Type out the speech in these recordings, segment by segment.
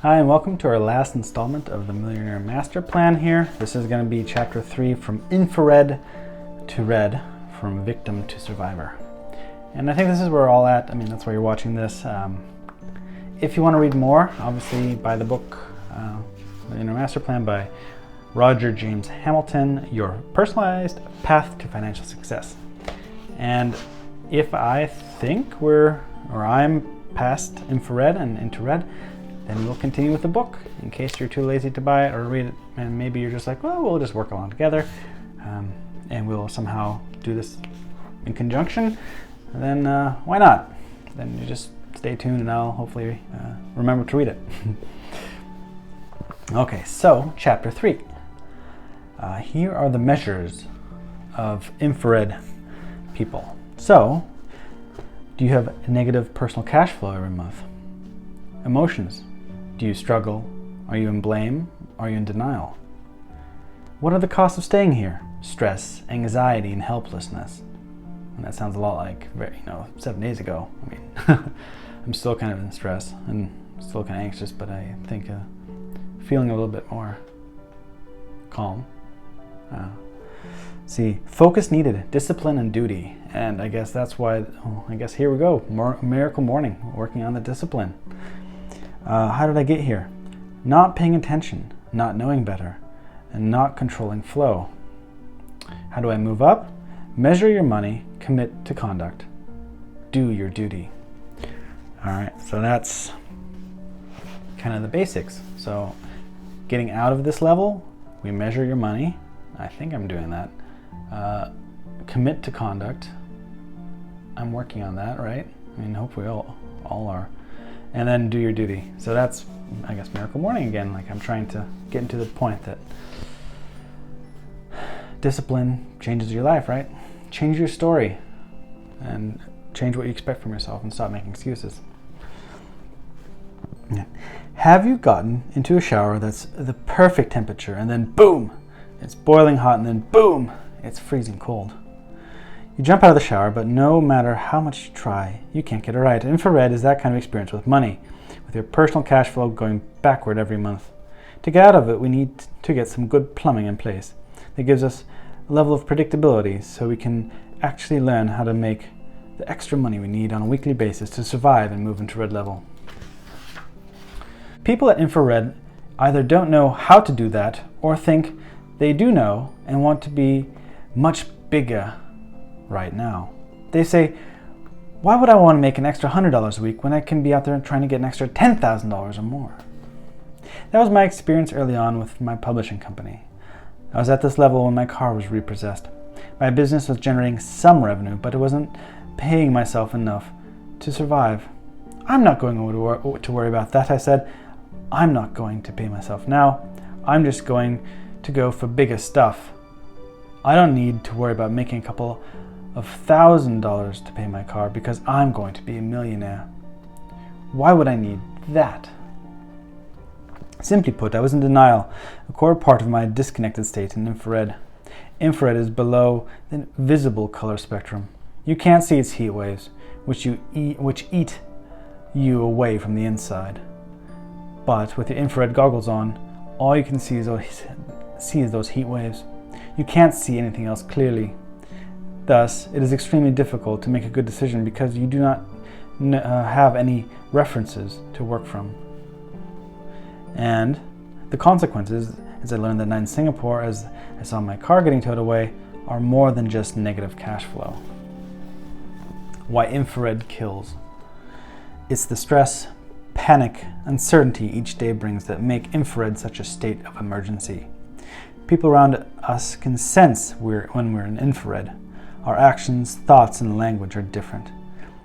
Hi, and welcome to our last installment of the Millionaire Master Plan here. This is going to be Chapter 3, From Infrared to Red, From Victim to Survivor. And I think this is where we're all at. I mean, that's why you're watching this. If you want to read more, obviously buy the book, Millionaire Master Plan by Roger James Hamilton, Your Personalized Path to Financial Success. And if I think I'm past infrared and into red, then we'll continue with the book. In case you're too lazy to buy it or read it, and maybe you're just like, well, we'll just work along together, and we'll somehow do this in conjunction, then why not? Then you just stay tuned and I'll hopefully remember to read it. Okay, so Chapter 3. Here are the measures of infrared people. So, do you have a negative personal cash flow every month? Emotions. Do you struggle? Are you in blame? Are you in denial? What are the costs of staying here? Stress, anxiety, and helplessness. And that sounds a lot like 7 days ago. I mean, I'm still kind of in stress and still kind of anxious, but I think feeling a little bit more calm. See, focus needed, discipline and duty. And I guess that's why, here we go. Miracle morning, working on the discipline. How did I get here? Not paying attention, not knowing better, and not controlling flow. How do I move up? Measure your money, commit to conduct, do your duty. All right, so that's kind of the basics. So getting out of this level, we measure your money. I think I'm doing that. Commit to conduct. I'm working on that, right? I mean, hopefully all are. And then do your duty. So that's, I guess, miracle morning again. Like, I'm trying to get into the point that discipline changes your life, right? Change your story and change what you expect from yourself and stop making excuses. Yeah. Have you gotten into a shower that's the perfect temperature and then boom, it's boiling hot and then boom, it's freezing cold? You jump out of the shower, but no matter how much you try, you can't get it right. Infrared is that kind of experience with money, with your personal cash flow going backward every month. To get out of it, we need to get some good plumbing in place that gives us a level of predictability so we can actually learn how to make the extra money we need on a weekly basis to survive and move into red level. People at infrared either don't know how to do that or think they do know and want to be much bigger right now. They say, why would I want to make an extra $100 a week when I can be out there trying to get an extra $10,000 or more? That was my experience early on with my publishing company. I was at this level when my car was repossessed. My business was generating some revenue, but it wasn't paying myself enough to survive. I'm not going to worry about that, I said. I'm not going to pay myself now. I'm just going to go for bigger stuff. I don't need to worry about making a couple of $1,000 to pay my car because I'm going to be a millionaire. Why would I need that? Simply put, I was in denial, a core part of my disconnected state in infrared. Infrared is below the visible color spectrum. You can't see its heat waves, which eat you away from the inside. But with your infrared goggles on, all you can see is those heat waves. You can't see anything else clearly. Thus, it is extremely difficult to make a good decision because you do not have any references to work from. And the consequences, as I learned that night in Singapore, as I saw my car getting towed away, are more than just negative cash flow. Why infrared kills. It's the stress, panic, uncertainty each day brings that make infrared such a state of emergency. People around us can sense when we're in infrared. Our actions, thoughts, and language are different.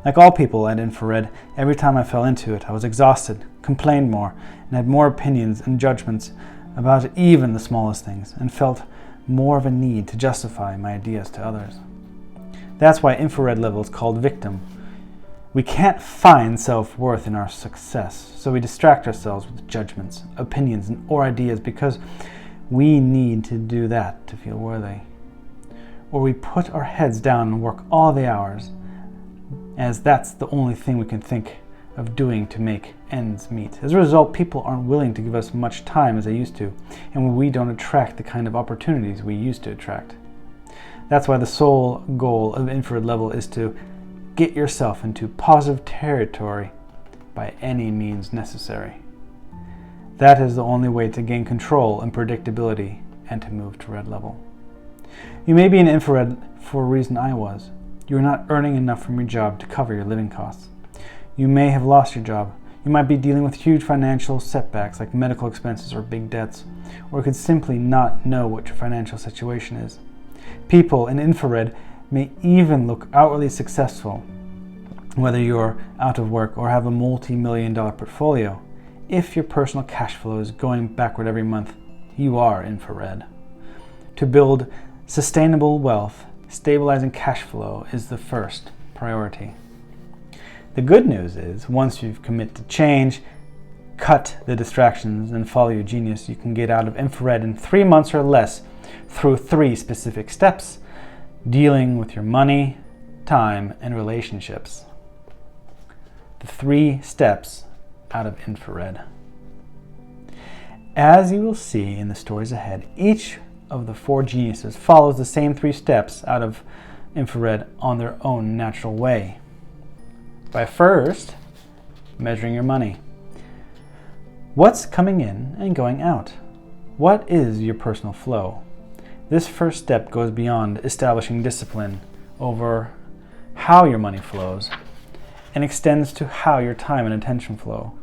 Like all people at infrared, every time I fell into it, I was exhausted, complained more, and had more opinions and judgments about even the smallest things, and felt more of a need to justify my ideas to others. That's why infrared level is called victim. We can't find self-worth in our success, so we distract ourselves with judgments, opinions, or ideas because we need to do that to feel worthy. Or we put our heads down and work all the hours, as that's the only thing we can think of doing to make ends meet. As a result, people aren't willing to give us much time as they used to, and we don't attract the kind of opportunities we used to attract. That's why the sole goal of infrared level is to get yourself into positive territory by any means necessary. That is the only way to gain control and predictability and to move to red level. You may be in infrared for a reason I was. You are not earning enough from your job to cover your living costs. You may have lost your job. You might be dealing with huge financial setbacks like medical expenses or big debts, or could simply not know what your financial situation is. People in infrared may even look outwardly successful, whether you're out of work or have a multi-million-dollar portfolio. If your personal cash flow is going backward every month, you are infrared. To build sustainable wealth, stabilizing cash flow is the first priority. The good news is, once you've committed to change, cut the distractions, and follow your genius, you can get out of infrared in 3 months or less through 3 specific steps: dealing with your money, time, and relationships. The 3 steps out of infrared. As you will see in the stories ahead, each of the 4 geniuses follows the same 3 steps out of infrared on their own natural way. By first, measuring your money. What's coming in and going out? What is your personal flow? This first step goes beyond establishing discipline over how your money flows and extends to how your time and attention flow.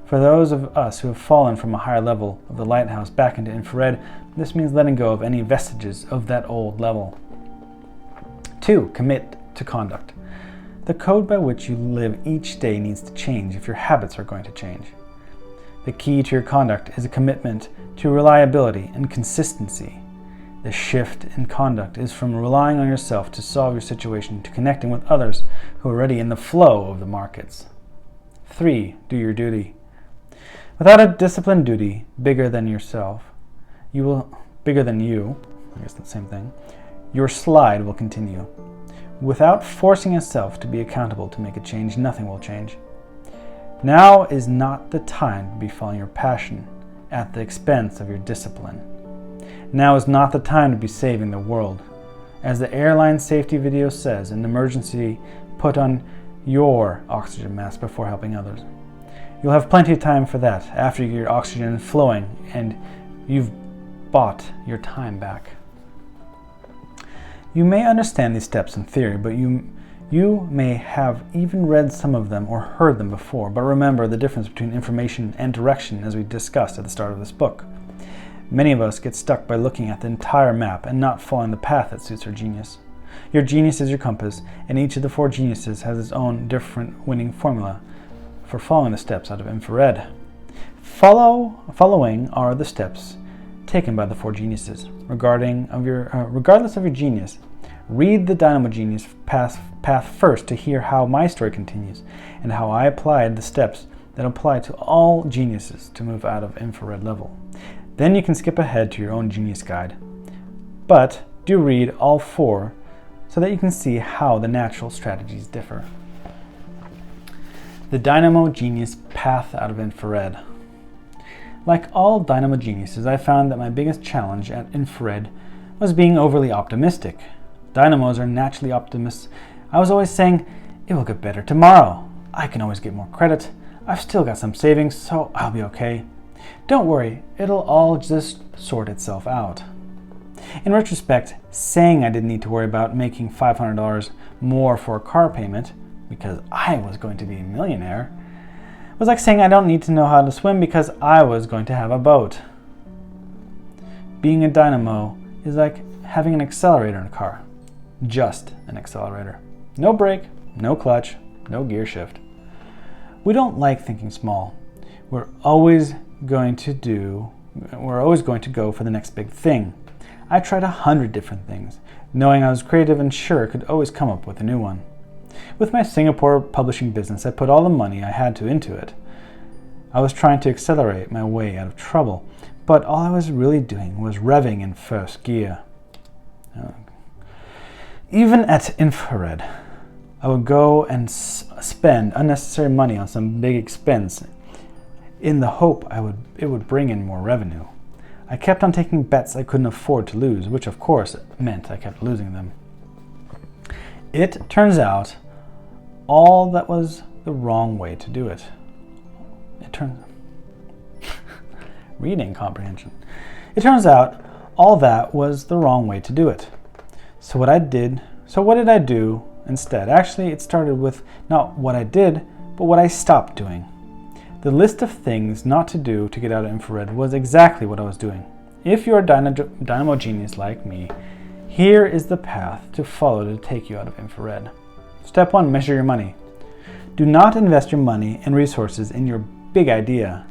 For those of us who have fallen from a higher level of the lighthouse back into infrared, this means letting go of any vestiges of that old level. 2, commit to conduct. The code by which you live each day needs to change if your habits are going to change. The key to your conduct is a commitment to reliability and consistency. The shift in conduct is from relying on yourself to solve your situation to connecting with others who are already in the flow of the markets. 3, do your duty. Without a disciplined duty bigger than yourself, bigger than you, I guess that's the same thing, your slide will continue. Without forcing yourself to be accountable to make a change, nothing will change. Now is not the time to be following your passion at the expense of your discipline. Now is not the time to be saving the world. As the airline safety video says, in emergency, put on your oxygen mask before helping others. You'll have plenty of time for that after you get your oxygen flowing and you've bought your time back. You may understand these steps in theory, but you may have even read some of them or heard them before. But remember the difference between information and direction, as we discussed at the start of this book. Many of us get stuck by looking at the entire map and not following the path that suits our genius. Your genius is your compass, and each of the 4 geniuses has its own different winning formula for following the steps out of infrared. Following are the steps taken by the 4 geniuses. Regardless of your genius, read the Dynamo Genius path first to hear how my story continues and how I applied the steps that apply to all geniuses to move out of infrared level. Then you can skip ahead to your own genius guide. But do read all 4 so that you can see how the natural strategies differ. The Dynamo Genius path out of infrared. Like all Dynamo Geniuses, I found that my biggest challenge at infrared was being overly optimistic. Dynamos are naturally optimists. I was always saying, it will get better tomorrow. I can always get more credit. I've still got some savings, so I'll be okay. Don't worry, it'll all just sort itself out. In retrospect, saying I didn't need to worry about making $500 more for a car payment because I was going to be a millionaire was like saying I don't need to know how to swim because I was going to have a boat. Being a dynamo is like having an accelerator in a car. Just an accelerator. No brake, no clutch, no gear shift. We don't like thinking small. We're always going to go for the next big thing. I tried 100 different things, knowing I was creative and sure could always come up with a new one. With my Singapore publishing business, I put all the money I had into it. I was trying to accelerate my way out of trouble, but all I was really doing was revving in first gear. Even at infrared, I would go and spend unnecessary money on some big expense in the hope it would bring in more revenue. I kept on taking bets I couldn't afford to lose, which of course meant I kept losing them. It turns out all that was the wrong way to do it. Reading comprehension. It turns out all that was the wrong way to do it. So what did I do instead? Actually, it started with not what I did, but what I stopped doing. The list of things not to do to get out of infrared was exactly what I was doing. If you're a dynamo genius like me, here is the path to follow to take you out of infrared. Step 1, measure your money. Do not invest your money and resources in your big idea.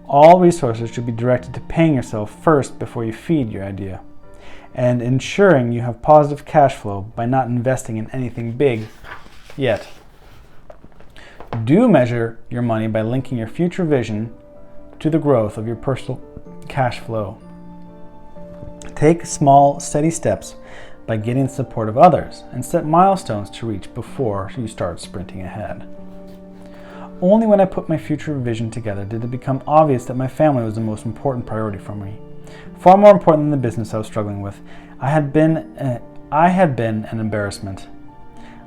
All resources should be directed to paying yourself first before you feed your idea, and ensuring you have positive cash flow by not investing in anything big yet. Do measure your money by linking your future vision to the growth of your personal cash flow. Take small, steady steps by getting the support of others, and set milestones to reach before you start sprinting ahead. Only when I put my future vision together did it become obvious that my family was the most important priority for me. Far more important than the business I was struggling with. I had been an embarrassment.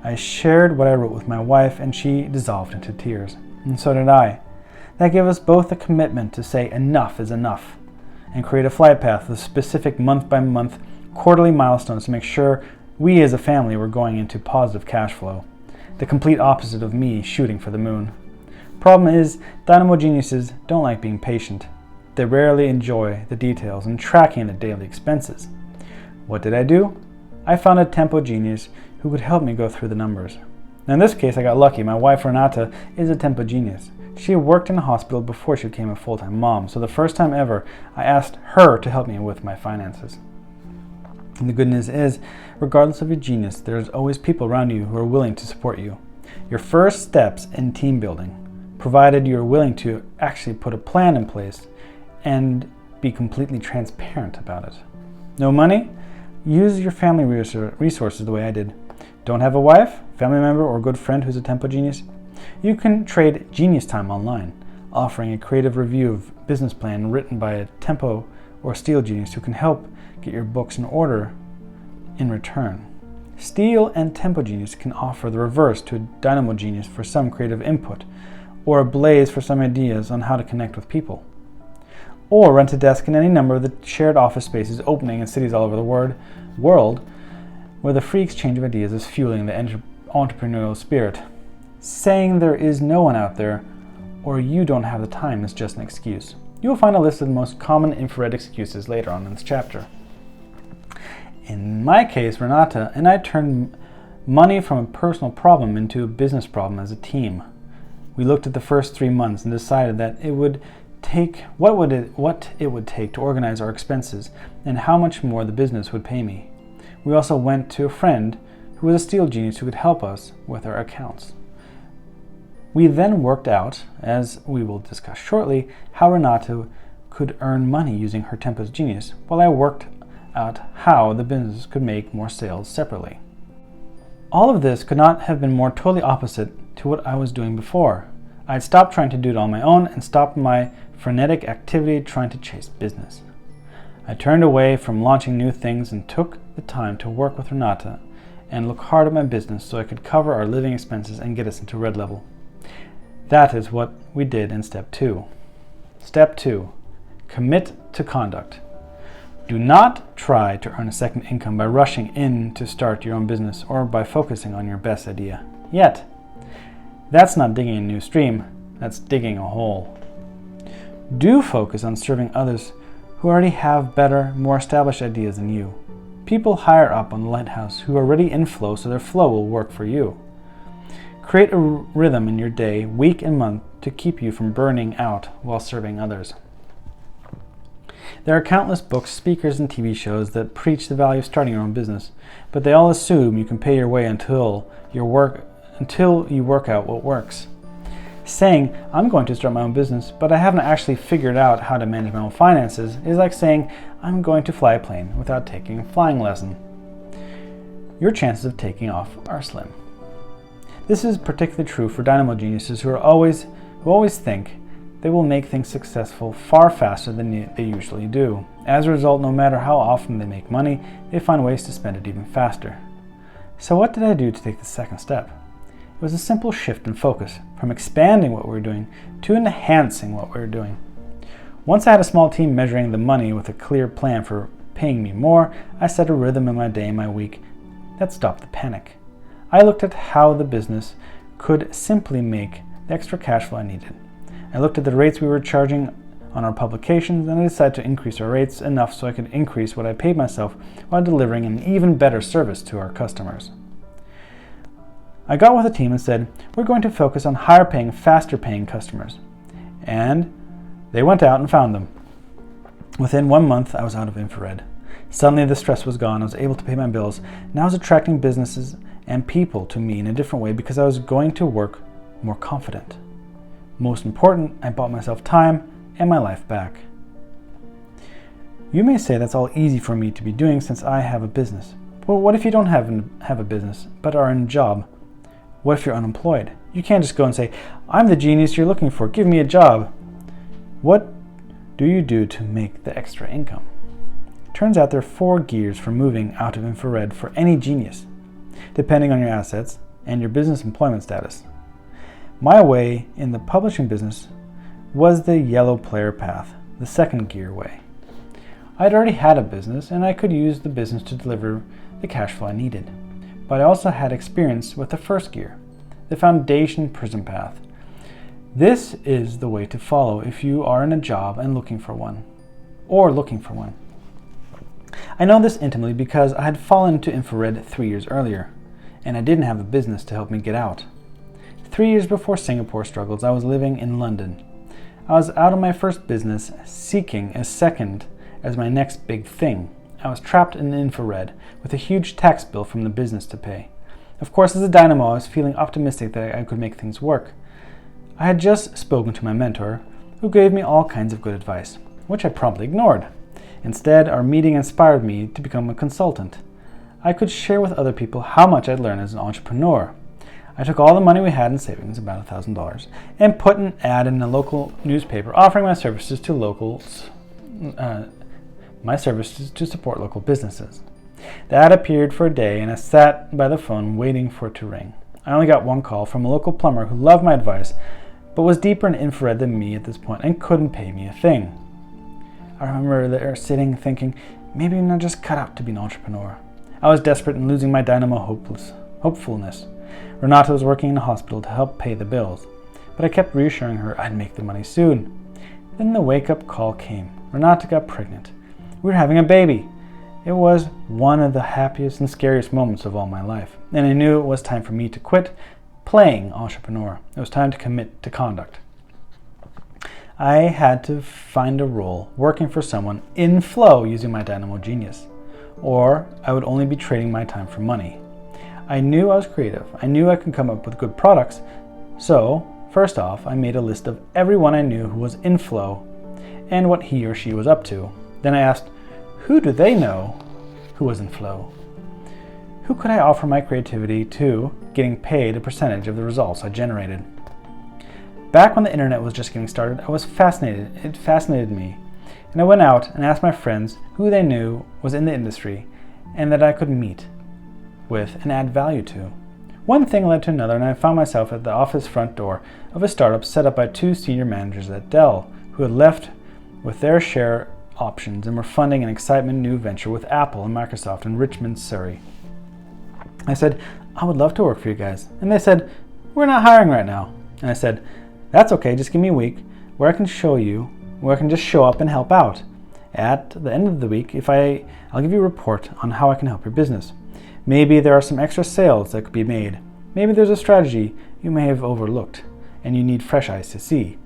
I shared what I wrote with my wife, and she dissolved into tears. And so did I. That gave us both a commitment to say enough is enough, and create a flight path with specific month-by-month, quarterly milestones to make sure we as a family were going into positive cash flow. The complete opposite of me shooting for the moon. Problem is, dynamo geniuses don't like being patient. They rarely enjoy the details and tracking the daily expenses. What did I do? I found a tempo genius who could help me go through the numbers. Now in this case, I got lucky. My wife, Renata, is a tempo genius. She had worked in a hospital before she became a full-time mom, so the first time ever, I asked her to help me with my finances. And the good news is, regardless of your genius, there's always people around you who are willing to support you. Your first steps in team building, provided you're willing to actually put a plan in place and be completely transparent about it. No money? Use your family resources the way I did. Don't have a wife, family member, or good friend who's a tempo genius? You can trade genius time online, offering a creative review of business plan written by a tempo or steel genius who can help get your books in order in return. Steel and tempo genius can offer the reverse to a dynamo genius for some creative input, or a blaze for some ideas on how to connect with people. Or rent a desk in any number of the shared office spaces opening in cities all over the world where the free exchange of ideas is fueling the entrepreneurial spirit. Saying there is no one out there or you don't have the time is just an excuse. You will find a list of the most common infrared excuses later on in this chapter. In my case, Renata and I turned money from a personal problem into a business problem as a team. We looked at the first 3 months and decided that it would take what it would take to organize our expenses and how much more the business would pay me. We also went to a friend who was a steel genius who could help us with our accounts. We then worked out, as we will discuss shortly, how Renata could earn money using her tempo's genius, while I worked out how the business could make more sales separately. All of this could not have been more totally opposite to what I was doing before. I had stopped trying to do it on my own and stopped my frenetic activity trying to chase business. I turned away from launching new things and took the time to work with Renata and look hard at my business so I could cover our living expenses and get us into red level. That is what we did in step 2. Step 2, commit to conduct. Do not try to earn a second income by rushing in to start your own business or by focusing on your best idea. Yet, that's not digging a new stream, that's digging a hole. Do focus on serving others who already have better, more established ideas than you. People higher up on the lighthouse who are already in flow, so their flow will work for you. Create a rhythm in your day, week, and month to keep you from burning out while serving others. There are countless books, speakers, and TV shows that preach the value of starting your own business, but they all assume you can pay your way until you work out what works. Saying, I'm going to start my own business, but I haven't actually figured out how to manage my own finances is like saying, I'm going to fly a plane without taking a flying lesson. Your chances of taking off are slim. This is particularly true for dynamo geniuses who always think they will make things successful far faster than they usually do. As a result, no matter how often they make money, they find ways to spend it even faster. So what did I do to take the second step? It was a simple shift in focus from expanding what we were doing to enhancing what we were doing. Once I had a small team measuring the money with a clear plan for paying me more, I set a rhythm in my day and my week that stopped the panic. I looked at how the business could simply make the extra cash flow I needed. I looked at the rates we were charging on our publications, and I decided to increase our rates enough so I could increase what I paid myself while delivering an even better service to our customers. I got with a team and said, we're going to focus on higher paying, faster paying customers. And they went out and found them. Within 1 month, I was out of infrared. Suddenly the stress was gone. I was able to pay my bills. Now I was attracting businesses and people to me in a different way because I was going to work more confident. Most important, I bought myself time and my life back. You may say that's all easy for me to be doing since I have a business. Well, what if you don't have a business but are in a job? What if you're unemployed? You can't just go and say, I'm the genius you're looking for, give me a job. What do you do to make the extra income? Turns out there are 4 gears for moving out of infrared for any genius, depending on your assets and your business employment status. My way in the publishing business was the yellow player path, the second gear way. I'd already had a business and I could use the business to deliver the cash flow I needed. But I also had experience with the first gear, the foundation prism path. This is the way to follow if you are in a job and looking for one. I know this intimately because I had fallen into infrared 3 years earlier, and I didn't have a business to help me get out. 3 years before Singapore struggles, I was living in London. I was out of my first business, seeking a second as my next big thing. I was trapped in infrared with a huge tax bill from the business to pay. Of course, as a dynamo, I was feeling optimistic that I could make things work. I had just spoken to my mentor, who gave me all kinds of good advice, which I promptly ignored. Instead, our meeting inspired me to become a consultant. I could share with other people how much I'd learned as an entrepreneur. I took all the money we had in savings, about $1,000, and put an ad in a local newspaper offering my services to support local businesses. The ad appeared for a day, and I sat by the phone waiting for it to ring. I only got one call from a local plumber who loved my advice, but was deeper in infrared than me at this point and couldn't pay me a thing. I remember there sitting thinking, maybe I'm not just cut out to be an entrepreneur. I was desperate and losing my dynamo hopefulness. Renata was working in a hospital to help pay the bills, but I kept reassuring her I'd make the money soon. Then the wake-up call came. Renata got pregnant. We were having a baby. It was one of the happiest and scariest moments of all my life, and I knew it was time for me to quit playing entrepreneur. It was time to commit to conduct. I had to find a role working for someone in flow using my dynamo genius, or I would only be trading my time for money. I knew I was creative. I knew I could come up with good products. So, first off, I made a list of everyone I knew who was in flow and what he or she was up to. Then I asked, who do they know who was in flow? Who could I offer my creativity to, getting paid a percentage of the results I generated? Back when the internet was just getting started, I was fascinated. It fascinated me. And I went out and asked my friends who they knew was in the industry and that I could meet with and add value to. One thing led to another, and I found myself at the office front door of a startup set up by 2 senior managers at Dell who had left with their share options and were funding an exciting new venture with Apple and Microsoft in Richmond, Surrey. I said, I would love to work for you guys. And they said, we're not hiring right now. And I said, that's okay, just give me a week where I can just show up and help out. At the end of the week, I'll give you a report on how I can help your business. Maybe there are some extra sales that could be made. Maybe there's a strategy you may have overlooked and you need fresh eyes to see.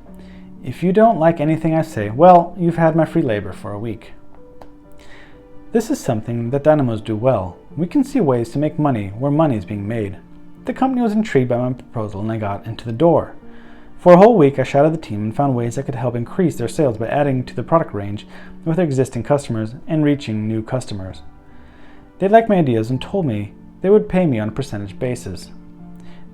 If you don't like anything I say, well, you've had my free labor for a week. This is something that dynamos do well. We can see ways to make money where money is being made. The company was intrigued by my proposal and I got into the door. For a whole week, I shadowed the team and found ways I could help increase their sales by adding to the product range with their existing customers and reaching new customers. They liked my ideas and told me they would pay me on a percentage basis.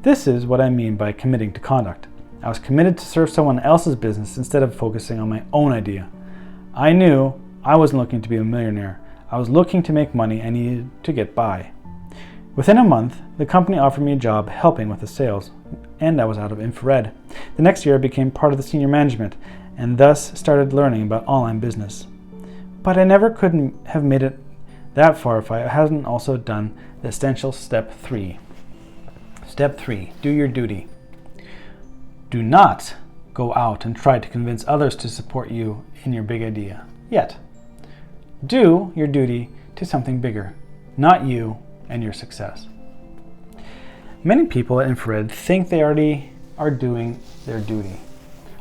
This is what I mean by committing to conduct. I was committed to serve someone else's business instead of focusing on my own idea. I knew I wasn't looking to be a millionaire. I was looking to make money I needed to get by. Within a month, the company offered me a job helping with the sales, and I was out of infrared. The next year, I became part of the senior management, and thus started learning about online business. But I never could have made it that far if I hadn't also done the essential step 3. Step 3, do your duty. Do not go out and try to convince others to support you in your big idea yet. Do your duty to something bigger, not you and your success. Many people at Infrared think they already are doing their duty.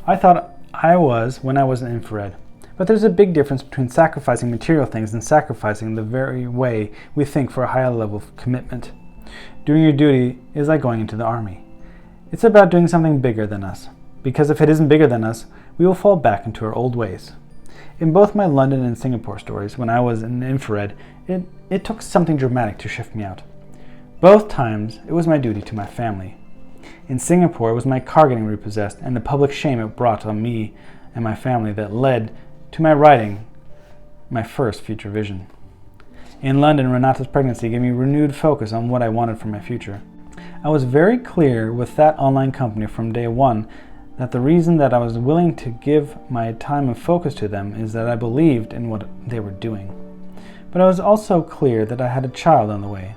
I thought I was when I was in Infrared, but there's a big difference between sacrificing material things and sacrificing the very way we think for a higher level of commitment. Doing your duty is like going into the army. It's about doing something bigger than us, because if it isn't bigger than us, we will fall back into our old ways. In both my London and Singapore stories, when I was in Infrared, it took something dramatic to shift me out. Both times, it was my duty to my family. In Singapore, it was my car getting repossessed and the public shame it brought on me and my family that led to my writing my first future vision. In London, Renata's pregnancy gave me renewed focus on what I wanted for my future. I was very clear with that online company from day one that the reason that I was willing to give my time and focus to them is that I believed in what they were doing. But I was also clear that I had a child on the way.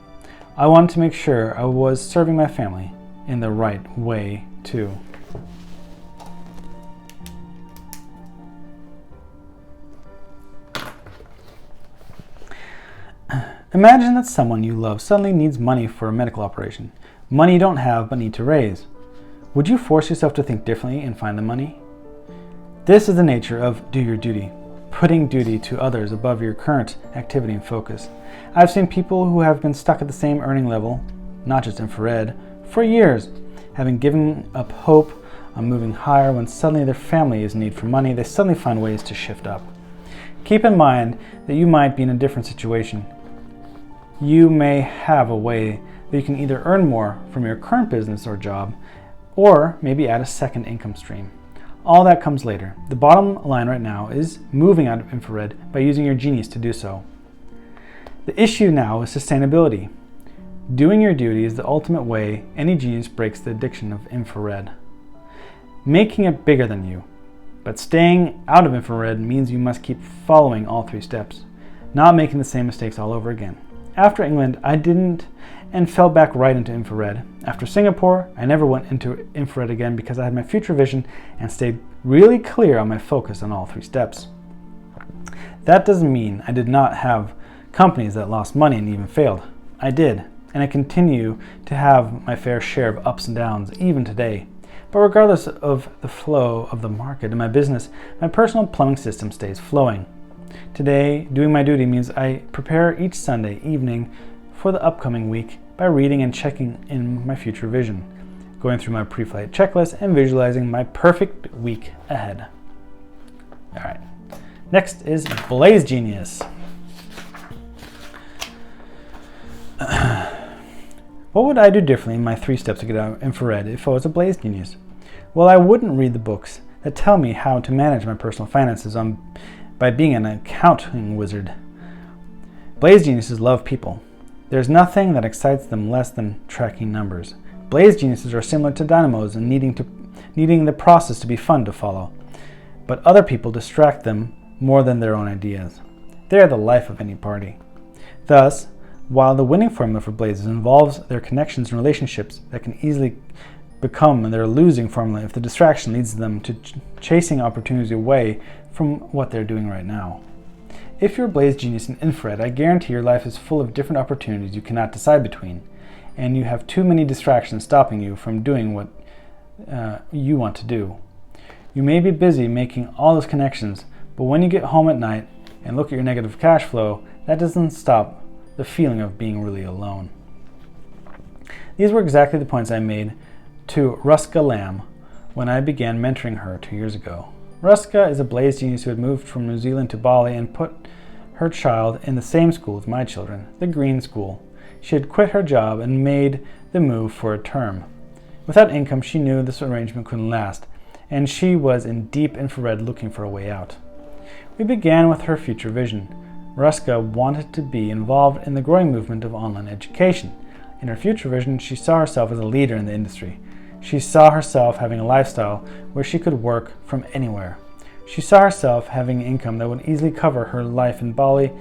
I wanted to make sure I was serving my family in the right way too. Imagine that someone you love suddenly needs money for a medical operation. Money you don't have but need to raise. Would you force yourself to think differently and find the money? This is the nature of do your duty, putting duty to others above your current activity and focus. I've seen people who have been stuck at the same earning level, not just infrared, for years, having given up hope on moving higher. When suddenly their family is in need for money, they suddenly find ways to shift up. Keep in mind that you might be in a different situation. You may have a way that you can either earn more from your current business or job, or maybe add a second income stream. All that comes later. The bottom line right now is moving out of infrared by using your genius to do so. The issue now is sustainability. Doing your duty is the ultimate way any genius breaks the addiction of infrared. Making it bigger than you. But staying out of infrared means you must keep following all 3 steps, not making the same mistakes all over again. After England, I didn't and fell back right into infrared. After Singapore, I never went into infrared again because I had my future vision and stayed really clear on my focus on all 3 steps. That doesn't mean I did not have companies that lost money and even failed. I did, and I continue to have my fair share of ups and downs even today. But regardless of the flow of the market in my business, my personal plumbing system stays flowing. Today, doing my duty means I prepare each Sunday evening for the upcoming week by reading and checking in my future vision, going through my pre-flight checklist and visualizing my perfect week ahead. All right, next is Blaze Genius. What would I do differently in my 3 steps to get out of infrared if I was a Blaze Genius? Well, I wouldn't read the books that tell me how to manage my personal finances by being an accounting wizard. Blaze Geniuses love people. There's nothing that excites them less than tracking numbers. Blaze Geniuses are similar to dynamos and needing the process to be fun to follow. But other people distract them more than their own ideas. They are the life of any party. Thus, while the winning formula for Blazes involves their connections and relationships that can easily become their losing formula if the distraction leads them to chasing opportunities away from what they're doing right now. If you're a Blaze Genius in infrared, I guarantee your life is full of different opportunities you cannot decide between, and you have too many distractions stopping you from doing what you want to do. You may be busy making all those connections, but when you get home at night and look at your negative cash flow, that doesn't stop the feeling of being really alone. These were exactly the points I made to Ruska Lamb when I began mentoring her 2 years ago. Ruska is a Blaze Genius who had moved from New Zealand to Bali and put her child in the same school as my children, the Green School. She had quit her job and made the move for a term. Without income, she knew this arrangement couldn't last, and she was in deep infrared looking for a way out. We began with her future vision. Ruska wanted to be involved in the growing movement of online education. In her future vision, she saw herself as a leader in the industry. She saw herself having a lifestyle where she could work from anywhere. She saw herself having income that would easily cover her life in Bali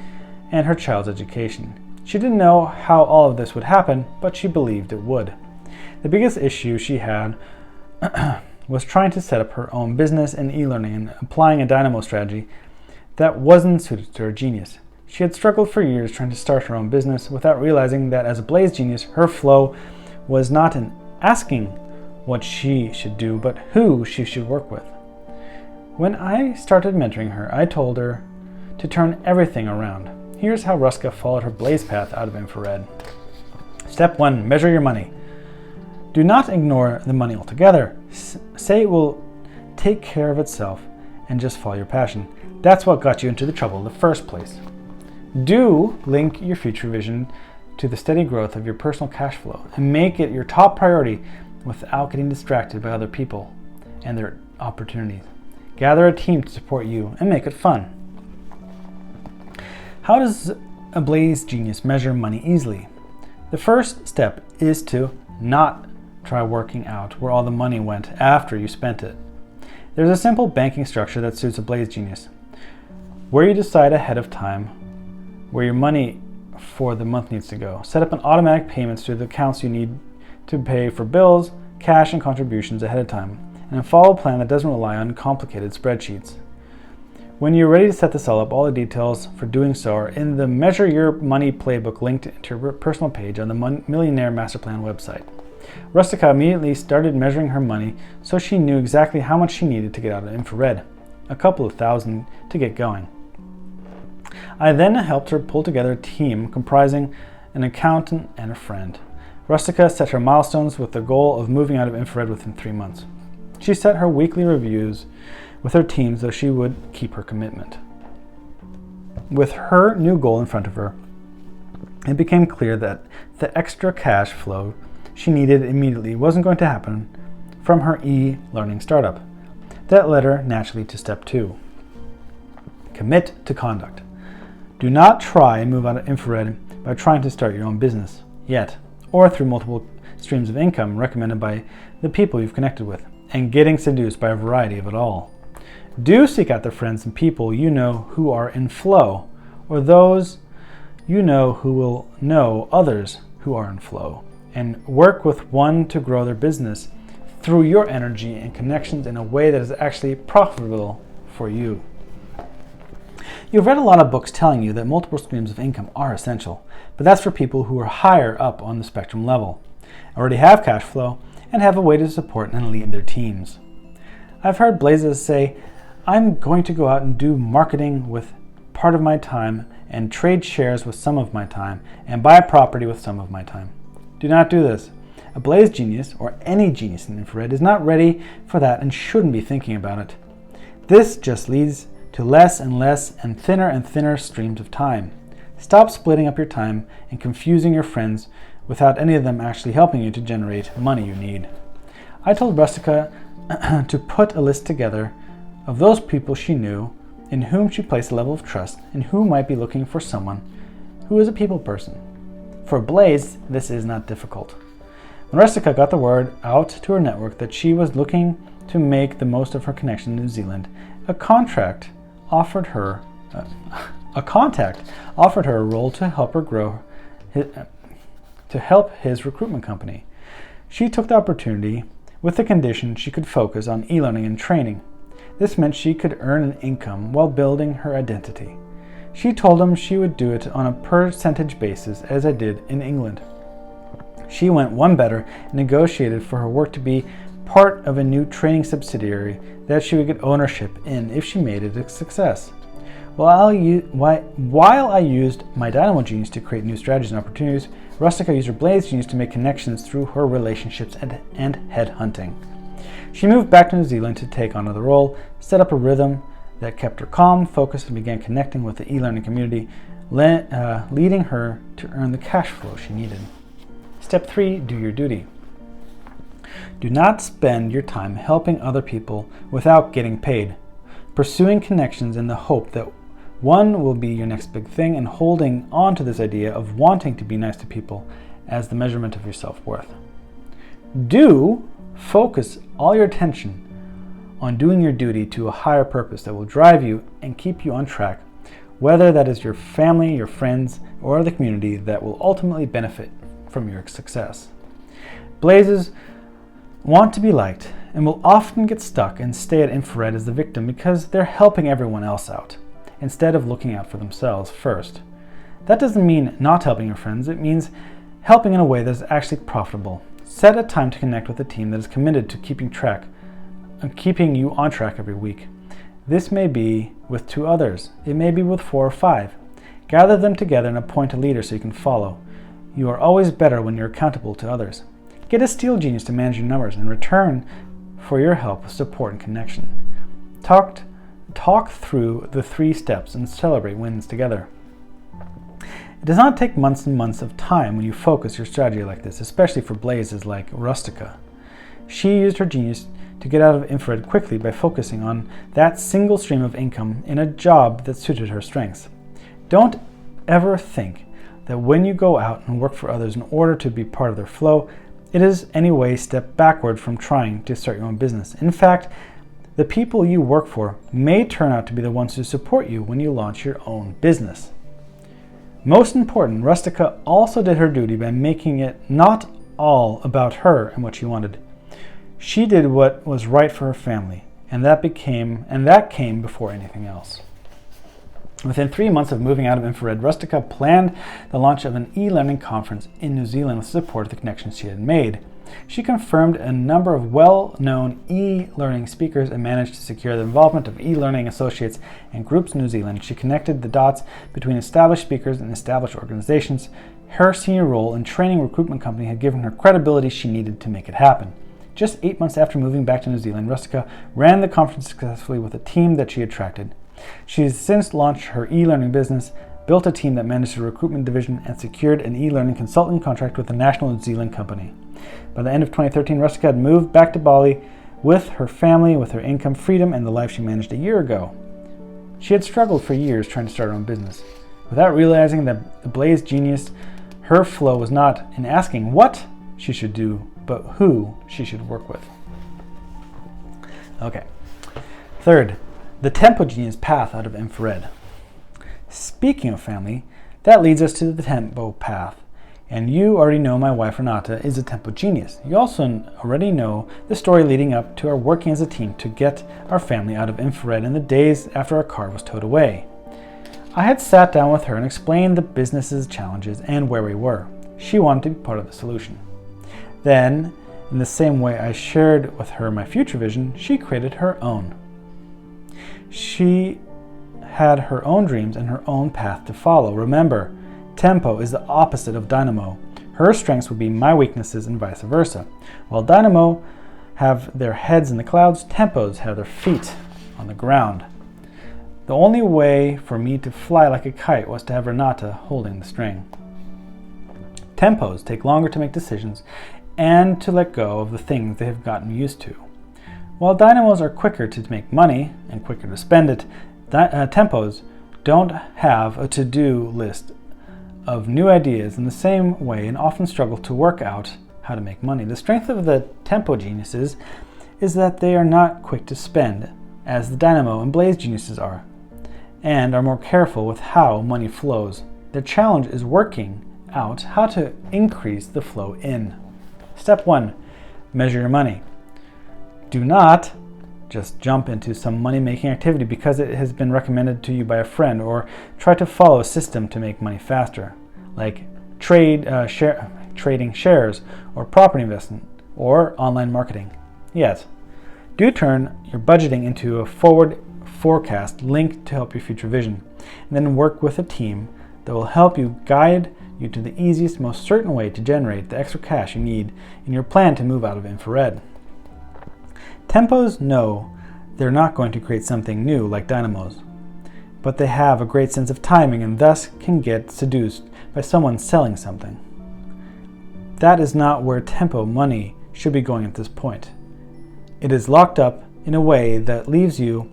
and her child's education. She didn't know how all of this would happen, but she believed it would. The biggest issue she had was trying to set up her own business in e-learning and applying a dynamo strategy that wasn't suited to her genius. She had struggled for years trying to start her own business without realizing that as a Blaze genius, her flow was not in asking what she should do, but who she should work with. When I started mentoring her, I told her to turn everything around. Here's how Ruska followed her Blaze path out of infrared. Step 1, measure your money. Do not ignore the money altogether. Say it will take care of itself and just follow your passion. That's what got you into the trouble in the first place. Do link your future vision to the steady growth of your personal cash flow and make it your top priority without getting distracted by other people and their opportunities. Gather a team to support you and make it fun. How does a Blaze genius measure money easily? The first step is to not try working out where all the money went after you spent it. There's a simple banking structure that suits a Blaze genius, where you decide ahead of time where your money for the month needs to go. Set up an automatic payments to the accounts you need to pay for bills, cash, and contributions ahead of time, and follow a plan that doesn't rely on complicated spreadsheets. When you're ready to set this all up, all the details for doing so are in the Measure Your Money playbook linked to your personal page on the Millionaire Master Plan website. Rustica immediately started measuring her money so she knew exactly how much she needed to get out of infrared, a couple of thousand to get going. I then helped her pull together a team comprising an accountant and a friend. Rustica set her milestones with the goal of moving out of infrared within 3 months. She set her weekly reviews with her team so she would keep her commitment. With her new goal in front of her, it became clear that the extra cash flow she needed immediately wasn't going to happen from her e-learning startup. That led her naturally to step 2. Commit to conduct. Do not try and move out of infrared by trying to start your own business yet, or through multiple streams of income recommended by the people you've connected with, and getting seduced by a variety of it all. Do seek out the friends and people you know who are in flow, or those you know who will know others who are in flow, and work with one to grow their business through your energy and connections in a way that is actually profitable for you. You've read a lot of books telling you that multiple streams of income are essential, but that's for people who are higher up on the spectrum level, already have cash flow, and have a way to support and lead their teams. I've heard Blazes say, I'm going to go out and do marketing with part of my time and trade shares with some of my time and buy property with some of my time. Do not do this. A Blaze genius, or any genius in infrared, is not ready for that and shouldn't be thinking about it. This just leads to less and less and thinner streams of time. Stop splitting up your time and confusing your friends without any of them actually helping you to generate money you need. I told Rustica to put a list together of those people she knew in whom she placed a level of trust and who might be looking for someone who is a people person. For Blaze, this is not difficult. When Rustica got the word out to her network that she was looking to make the most of her connection in New Zealand, a contact offered her a role to help her grow to help his recruitment company. She took the opportunity with the condition she could focus on e-learning and training. This meant she could earn an income while building her identity. She told him she would do it on a percentage basis as I did in England. She went one better and negotiated for her work to be part of a new training subsidiary that she would get ownership in if she made it a success. While I used my Dynamo Genius to create new strategies and opportunities, Rustica used her Blaze Genius to make connections through her relationships and headhunting. She moved back to New Zealand to take on another role, set up a rhythm that kept her calm, focused, and began connecting with the e-learning community, leading her to earn the cash flow she needed. Step 3, do your duty. Do not spend your time helping other people without getting paid, pursuing connections in the hope that one will be your next big thing, and holding on to this idea of wanting to be nice to people as the measurement of your self-worth. Do focus all your attention on doing your duty to a higher purpose that will drive you and keep you on track, whether that is your family, your friends, or the community that will ultimately benefit from your success. Blazes want to be liked and will often get stuck and stay at infrared as the victim because they're helping everyone else out instead of looking out for themselves first. That doesn't mean not helping your friends, it means helping in a way that is actually profitable. Set a time to connect with a team that is committed to keeping you on track every week. This may be with 2 others, it may be with 4 or 5. Gather them together and appoint a leader so you can follow. You are always better when you're accountable to others. Get a steel genius to manage your numbers in return for your help with support and connection. Talk through the 3 steps and celebrate wins together. It does not take months and months of time when you focus your strategy like this, especially for blazes like Rustica. She used her genius to get out of infrared quickly by focusing on that single stream of income in a job that suited her strengths. Don't ever think that when you go out and work for others in order to be part of their flow, it is any way step backward from trying to start your own business. In fact, the people you work for may turn out to be the ones who support you when you launch your own business. Most important, Rustica also did her duty by making it not all about her and what she wanted. She did what was right for her family, and that came before anything else. Within 3 months of moving out of infrared, Rustica planned the launch of an e-learning conference in New Zealand with support of the connections she had made. She confirmed a number of well-known e-learning speakers and managed to secure the involvement of e-learning associates and groups in New Zealand. She connected the dots between established speakers and established organizations. Her senior role in training recruitment company had given her credibility she needed to make it happen. Just 8 months after moving back to New Zealand, Rustica ran the conference successfully with a team that she attracted. She has since launched her e-learning business, built a team that managed a recruitment division, and secured an e-learning consulting contract with a national New Zealand company. By the end of 2013, Rustica had moved back to Bali with her family, with her income, freedom, and the life she managed a year ago. She had struggled for years trying to start her own business. Without realizing that the Blaze genius, her flow was not in asking what she should do, but who she should work with. Okay. Third, the tempo genius path out of infrared. Speaking of family, that leads us to the tempo path. And you already know my wife Renata is a tempo genius. You also already know the story leading up to our working as a team to get our family out of infrared in the days after our car was towed away. I had sat down with her and explained the business's challenges and where we were. She wanted to be part of the solution. Then, in the same way I shared with her my future vision, she created her own. She had her own dreams and her own path to follow. Remember, tempo is the opposite of dynamo. Her strengths would be my weaknesses and vice versa. While dynamo have their heads in the clouds, tempos have their feet on the ground. The only way for me to fly like a kite was to have Renata holding the string. Tempos take longer to make decisions and to let go of the things they have gotten used to. While dynamos are quicker to make money and quicker to spend it, tempos don't have a to-do list of new ideas in the same way and often struggle to work out how to make money. The strength of the tempo geniuses is that they are not quick to spend, as the dynamo and blaze geniuses are, and are more careful with how money flows. Their challenge is working out how to increase the flow in. Step 1, measure your money. Do not just jump into some money-making activity because it has been recommended to you by a friend, or try to follow a system to make money faster, like trading shares or property investment or online marketing. Yes, do turn your budgeting into a forward forecast linked to help your future vision, and then work with a team that will help you guide you to the easiest, most certain way to generate the extra cash you need in your plan to move out of infrared. Tempos know they're not going to create something new like dynamos, but they have a great sense of timing and thus can get seduced by someone selling something. That is not where tempo money should be going at this point. It is locked up in a way that leaves you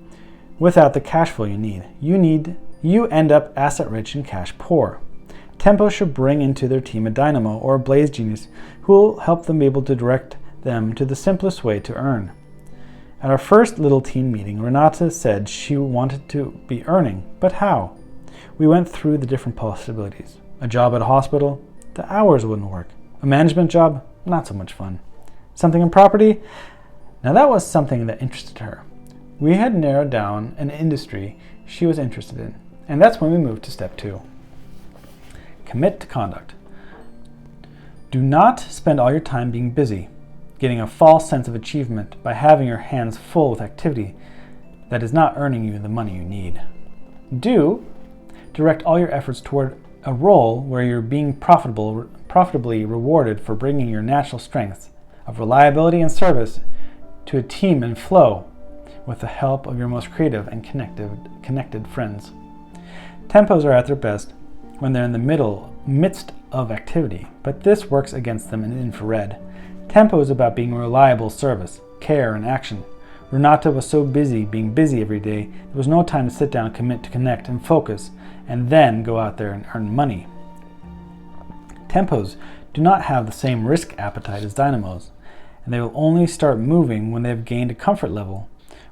without the cash flow you need. You end up asset rich and cash poor. Tempo should bring into their team a dynamo or a blaze genius who will help them be able to direct them to the simplest way to earn. At our first little team meeting, Renata said she wanted to be earning, but how? We went through the different possibilities. A job at a hospital? The hours wouldn't work. A management job? Not so much fun. Something in property? Now that was something that interested her. We had narrowed down an industry she was interested in, and that's when we moved to step 2. Commit to conduct. Do not spend all your time being busy, getting a false sense of achievement by having your hands full with activity that is not earning you the money you need. Do direct all your efforts toward a role where you're being profitably rewarded for bringing your natural strengths of reliability and service to a team in flow with the help of your most creative and connected friends. Tempos are at their best when they're in the midst of activity, but this works against them in infrared. Tempo is about being reliable service, care, and action. Renata was so busy being busy every day, there was no time to sit down, commit to connect and focus, and then go out there and earn money. Tempos do not have the same risk appetite as dynamos, and they will only start moving when they have gained a comfort level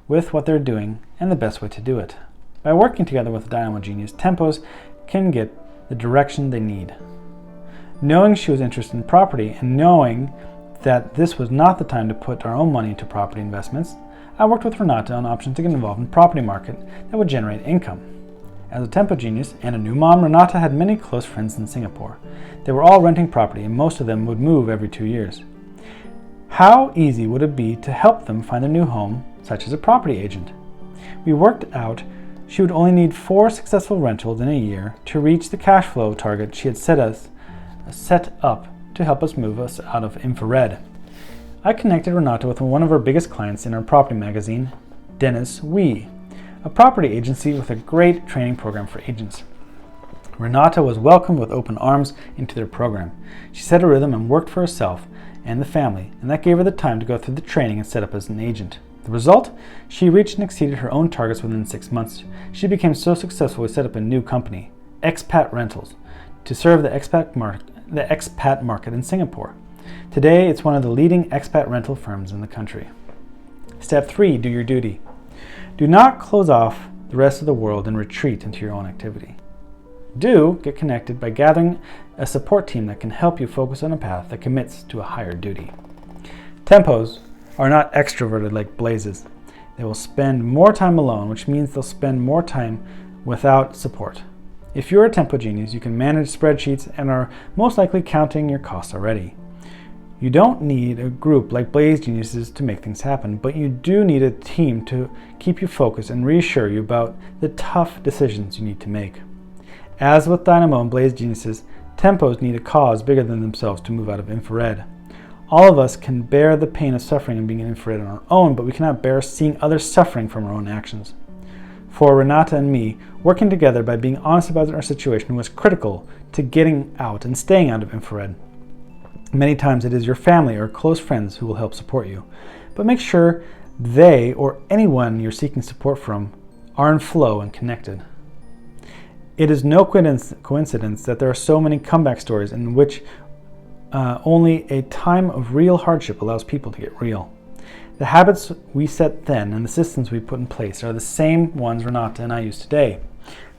with what they're doing and the best way to do it. By working together with a dynamo genius, Tempos can get the direction they need. Knowing she was interested in property and knowing that this was not the time to put our own money into property investments, I worked with Renata on options to get involved in the property market that would generate income. As a Tempo genius and a new mom, Renata had many close friends in Singapore. They were all renting property and most of them would move every 2 years. How easy would it be to help them find a new home, such as a property agent? We worked out she would only need 4 successful rentals in a year to reach the cash flow target she had set up to help us move us out of infrared. I connected Renata with one of our biggest clients in our property magazine, Dennis Wee, a property agency with a great training program for agents. Renata was welcomed with open arms into their program. She set a rhythm and worked for herself and the family, and that gave her the time to go through the training and set up as an agent. The result? She reached and exceeded her own targets within 6 months. She became so successful we set up a new company, Expat Rentals, to serve the expat market in Singapore. Today, it's one of the leading expat rental firms in the country. Step 3, do your duty. Do not close off the rest of the world and retreat into your own activity. Do get connected by gathering a support team that can help you focus on a path that commits to a higher duty. Tempos are not extroverted like blazes. They will spend more time alone, which means they'll spend more time without support. If you're a Tempo genius, you can manage spreadsheets and are most likely counting your costs already. You don't need a group like Blaze Geniuses to make things happen, but you do need a team to keep you focused and reassure you about the tough decisions you need to make. As with Dynamo and Blaze Geniuses, Tempos need a cause bigger than themselves to move out of infrared. All of us can bear the pain of suffering and being in infrared on our own, but we cannot bear seeing others suffering from our own actions. For Renata and me, working together by being honest about our situation was critical to getting out and staying out of infrared. Many times it is your family or close friends who will help support you, but make sure they or anyone you're seeking support from are in flow and connected. It is no coincidence that there are so many comeback stories in which only a time of real hardship allows people to get real. The habits we set then and the systems we put in place are the same ones Renata and I use today.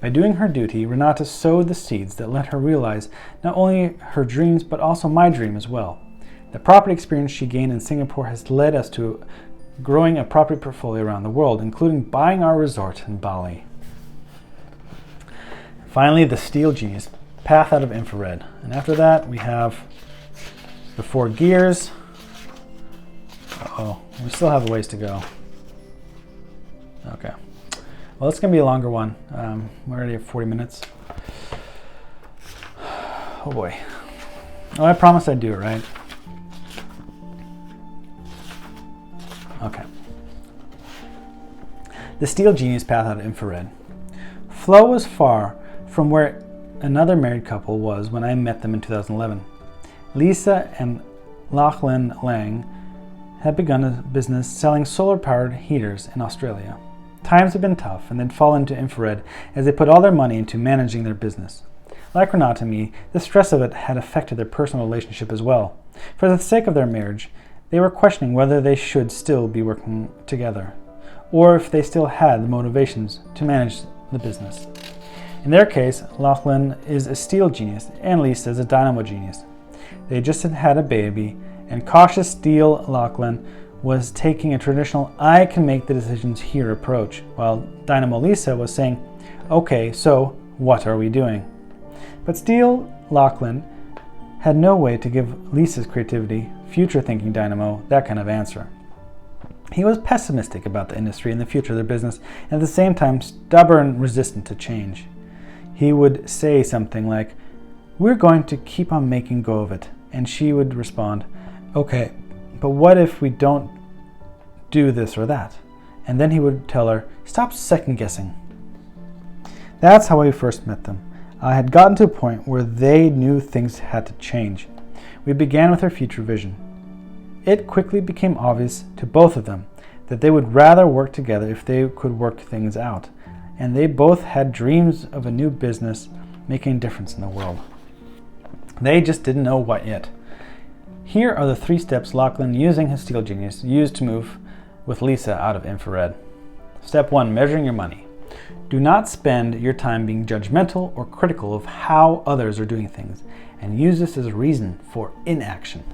By doing her duty, Renata sowed the seeds that let her realize not only her dreams but also my dream as well. The property experience she gained in Singapore has led us to growing a property portfolio around the world, including buying our resort in Bali. Finally, the Steel Genius, path out of infrared. And after that, we have the 4 gears. We still have a ways to go. Okay. Well, it's going to be a longer one. We're already at 40 minutes. Oh boy. Oh, I promised I'd do it, right? Okay. The Steel Genius, path out of infrared. Flo was far from where another married couple was when I met them in 2011. Lisa and Lachlan Lang had begun a business selling solar-powered heaters in Australia. Times had been tough, and they'd fallen into infrared as they put all their money into managing their business. Like Renata and me, the stress of it had affected their personal relationship as well. For the sake of their marriage, they were questioning whether they should still be working together, or if they still had the motivations to manage the business. In their case, Lachlan is a steel genius and Lisa is a dynamo genius. They just had a baby, and cautious steel Lachlan was taking a traditional I can make the decisions here approach, while dynamo Lisa was saying, okay, so what are we doing? But steel Lachlan had no way to give Lisa's creativity, future thinking dynamo, that kind of answer. He was pessimistic about the industry and the future of their business, and at the same time stubborn, resistant to change. He would say something like, we're going to keep on making go of it. And she would respond, okay, but what if we don't do this or that? And then he would tell her, stop second guessing. That's how I first met them. I had gotten to a point where they knew things had to change. We began with our future vision. It quickly became obvious to both of them that they would rather work together if they could work things out. And they both had dreams of a new business making a difference in the world. They just didn't know what yet. Here are the 3 steps Lachlan, using his steel genius, used to move with Lisa out of infrared. Step 1, measuring your money. Do not spend your time being judgmental or critical of how others are doing things, and use this as a reason for inaction.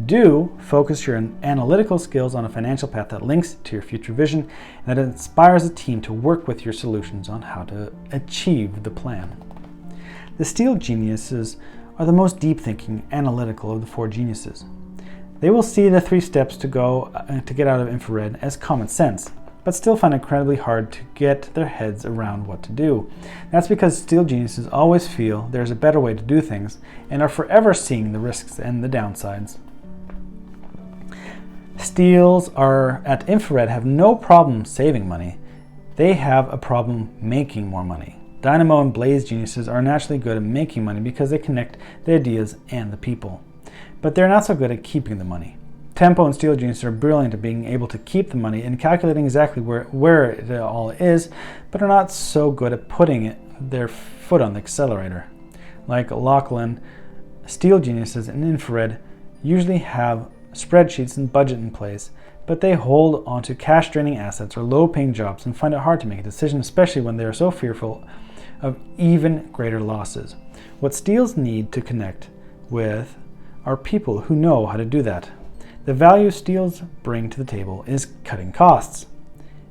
Do focus your analytical skills on a financial path that links to your future vision and that inspires a team to work with your solutions on how to achieve the plan. The steel geniuses are the most deep-thinking, analytical of the 4 geniuses. They will see the 3 steps to get out of infrared as common sense, but still find it incredibly hard to get their heads around what to do. That's because steel geniuses always feel there's a better way to do things and are forever seeing the risks and the downsides. Steels are at infrared have no problem saving money. They have a problem making more money. Dynamo and Blaze geniuses are naturally good at making money because they connect the ideas and the people. But they're not so good at keeping the money. Tempo and Steel geniuses are brilliant at being able to keep the money and calculating exactly where it all is, but are not so good at putting their foot on the accelerator. Like Lachlan, Steel geniuses and infrared usually have spreadsheets and budget in place, but they hold onto cash-draining assets or low-paying jobs and find it hard to make a decision, especially when they are so fearful of even greater losses. What Steels need to connect with are people who know how to do that. The value Steels bring to the table is cutting costs.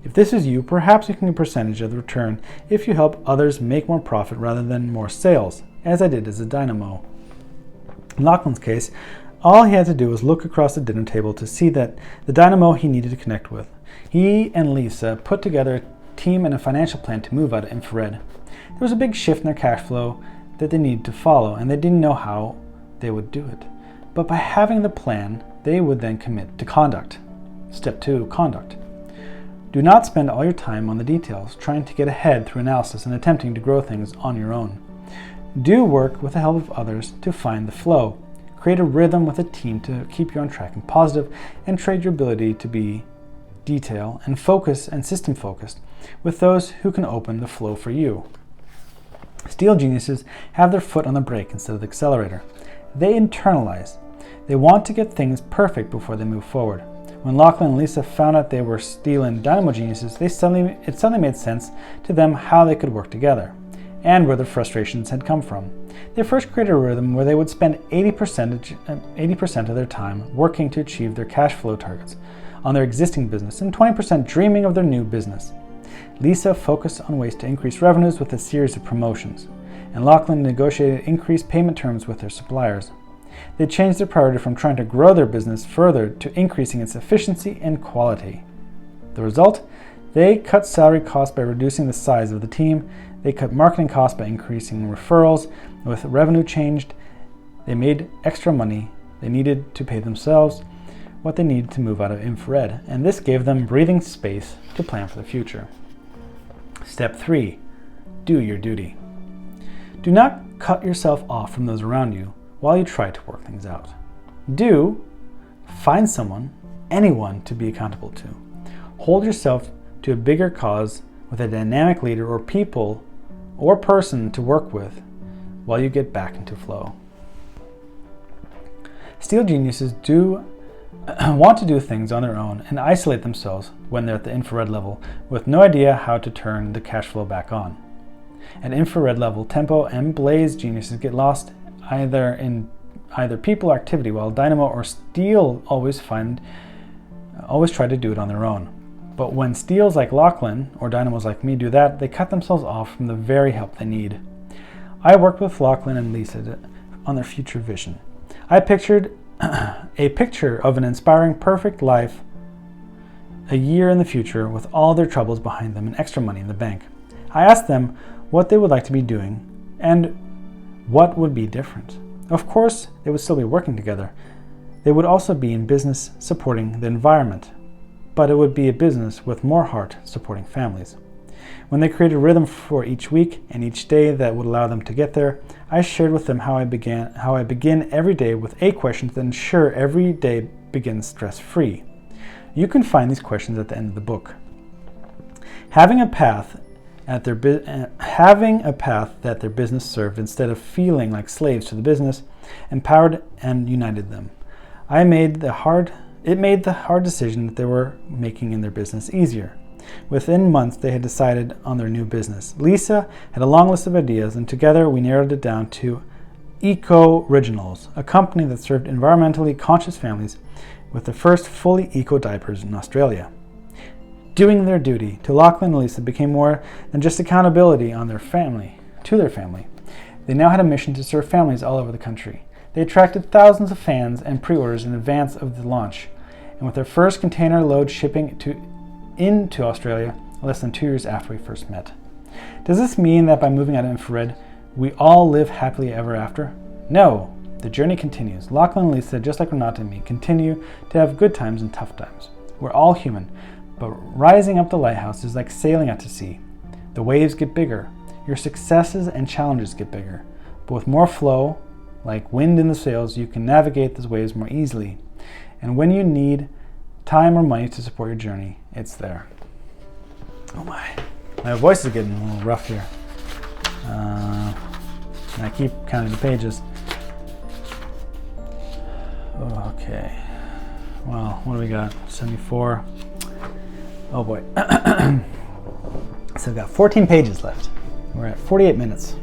If this is you, perhaps you can get a percentage of the return if you help others make more profit rather than more sales, as I did as a dynamo. In Lachlan's case, all he had to do was look across the dinner table to see that the dynamo he needed to connect with. He and Lisa put together a team and a financial plan to move out of infrared. There was a big shift in their cash flow that they needed to follow, and they didn't know how they would do it. But by having the plan, they would then commit to conduct. Step 2, conduct. Do not spend all your time on the details, trying to get ahead through analysis and attempting to grow things on your own. Do work with the help of others to find the flow. Create a rhythm with a team to keep you on track and positive, and trade your ability to be detail and focus and system focused with those who can open the flow for you. Steel geniuses have their foot on the brake instead of the accelerator. They internalize. They want to get things perfect before they move forward. When Lachlan and Lisa found out they were steel and dynamo geniuses, it suddenly made sense to them how they could work together and where their frustrations had come from. They first created a rhythm where they would spend 80% of their time working to achieve their cash flow targets on their existing business and 20% dreaming of their new business. Lisa focused on ways to increase revenues with a series of promotions, and Lachlan negotiated increased payment terms with their suppliers. They changed their priority from trying to grow their business further to increasing its efficiency and quality. The result? They cut salary costs by reducing the size of the team. They cut marketing costs by increasing referrals. With revenue changed, they made extra money they needed to pay themselves what they needed to move out of infrared, and this gave them breathing space to plan for the future. Step 3, do your duty. Do not cut yourself off from those around you while you try to work things out. Find someone anyone to be accountable to. Hold yourself to a bigger cause with a dynamic leader or people or person to work with while you get back into flow. Steel geniuses want to do things on their own and isolate themselves when they're at the infrared level with no idea how to turn the cash flow back on. At infrared level, tempo and blaze geniuses get lost either people or activity, while dynamo or steel always try to do it on their own. But when steels like Lachlan or dynamos like me do that, they cut themselves off from the very help they need. I worked with Lachlan and Lisa on their future vision. I pictured a picture of an inspiring, perfect life a year in the future with all their troubles behind them and extra money in the bank. I asked them what they would like to be doing and what would be different. Of course, they would still be working together. They would also be in business supporting the environment, but it would be a business with more heart supporting families. When they created a rhythm for each week and each day that would allow them to get there, I shared with them how I begin every day with 8 questions that ensure every day begins stress-free. You can find these questions at the end of the book. Having a path that their business served instead of feeling like slaves to the business, empowered and united them. It made the hard decision that they were making in their business easier. Within months, they had decided on their new business. Lisa had a long list of ideas, and together we narrowed it down to Eco Originals, a company that served environmentally conscious families with the first fully eco diapers in Australia. Doing their duty to Lachlan and Lisa became more than just accountability to their family. They now had a mission to serve families all over the country. They attracted thousands of fans and pre-orders in advance of the launch, and with their first container load shipping into Australia less than 2 years after we first met. Does this mean that by moving out of infrared, we all live happily ever after? No, the journey continues. Lachlan and Lisa, just like Renata and me, continue to have good times and tough times. We're all human, but rising up the lighthouse is like sailing out to sea. The waves get bigger. Your successes and challenges get bigger. But with more flow, like wind in the sails, you can navigate those waves more easily. And when you need time or money to support your journey, it's there. Oh my voice is getting a little rough here. And I keep counting the pages. Okay. Well, what do we got? 74. Oh boy. So we've got 14 pages left. We're at 48 minutes.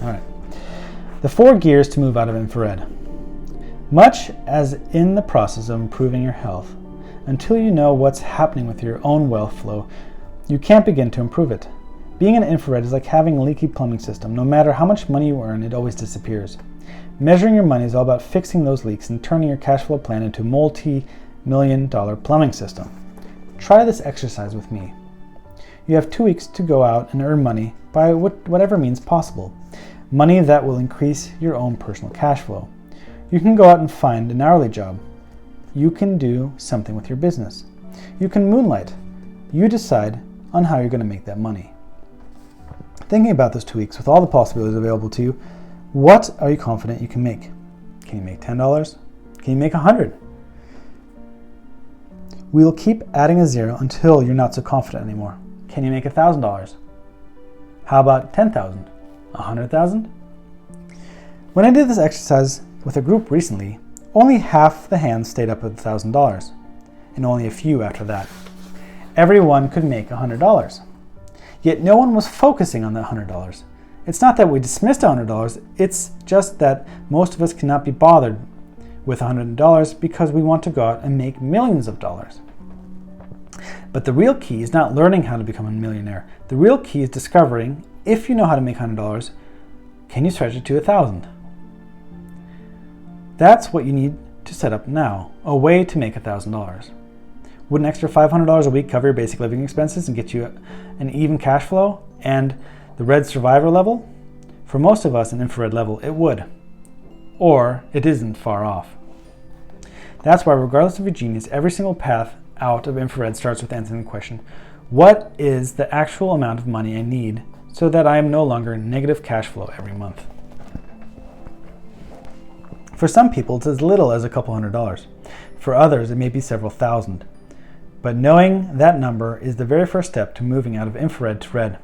All right. The 4 gears to move out of infrared. Much as in the process of improving your health, until you know what's happening with your own wealth flow, you can't begin to improve it. Being in infrared is like having a leaky plumbing system. No matter how much money you earn, it always disappears. Measuring your money is all about fixing those leaks and turning your cash flow plan into a multi-million-dollar plumbing system. Try this exercise with me. You have 2 weeks to go out and earn money by whatever means possible. Money that will increase your own personal cash flow. You can go out and find an hourly job. You can do something with your business. You can moonlight. You decide on how you're going to make that money. Thinking about those 2 weeks with all the possibilities available to you, what are you confident you can make? Can you make $10? Can you make $100? We'll keep adding a zero until you're not so confident anymore. Can you make $1,000? How about $10,000? $100,000? When I did this exercise with a group recently, only half the hands stayed up at $1,000, and only a few after that. Everyone could make $100. Yet no one was focusing on that $100. It's not that we dismissed $100, it's just that most of us cannot be bothered with $100 because we want to go out and make millions of dollars. But the real key is not learning how to become a millionaire. The real key is discovering, if you know how to make $100, can you stretch it to $1,000? That's what you need to set up now, a way to make $1,000. Would an extra $500 a week cover your basic living expenses and get you an even cash flow and the red survivor level? For most of us, an infrared level, it would. Or it isn't far off. That's why, regardless of your genius, every single path out of infrared starts with answering the question, what is the actual amount of money I need so that I am no longer in negative cash flow every month? For some people, it's as little as a couple $100. For others, it may be several thousand. But knowing that number is the very first step to moving out of infrared to red.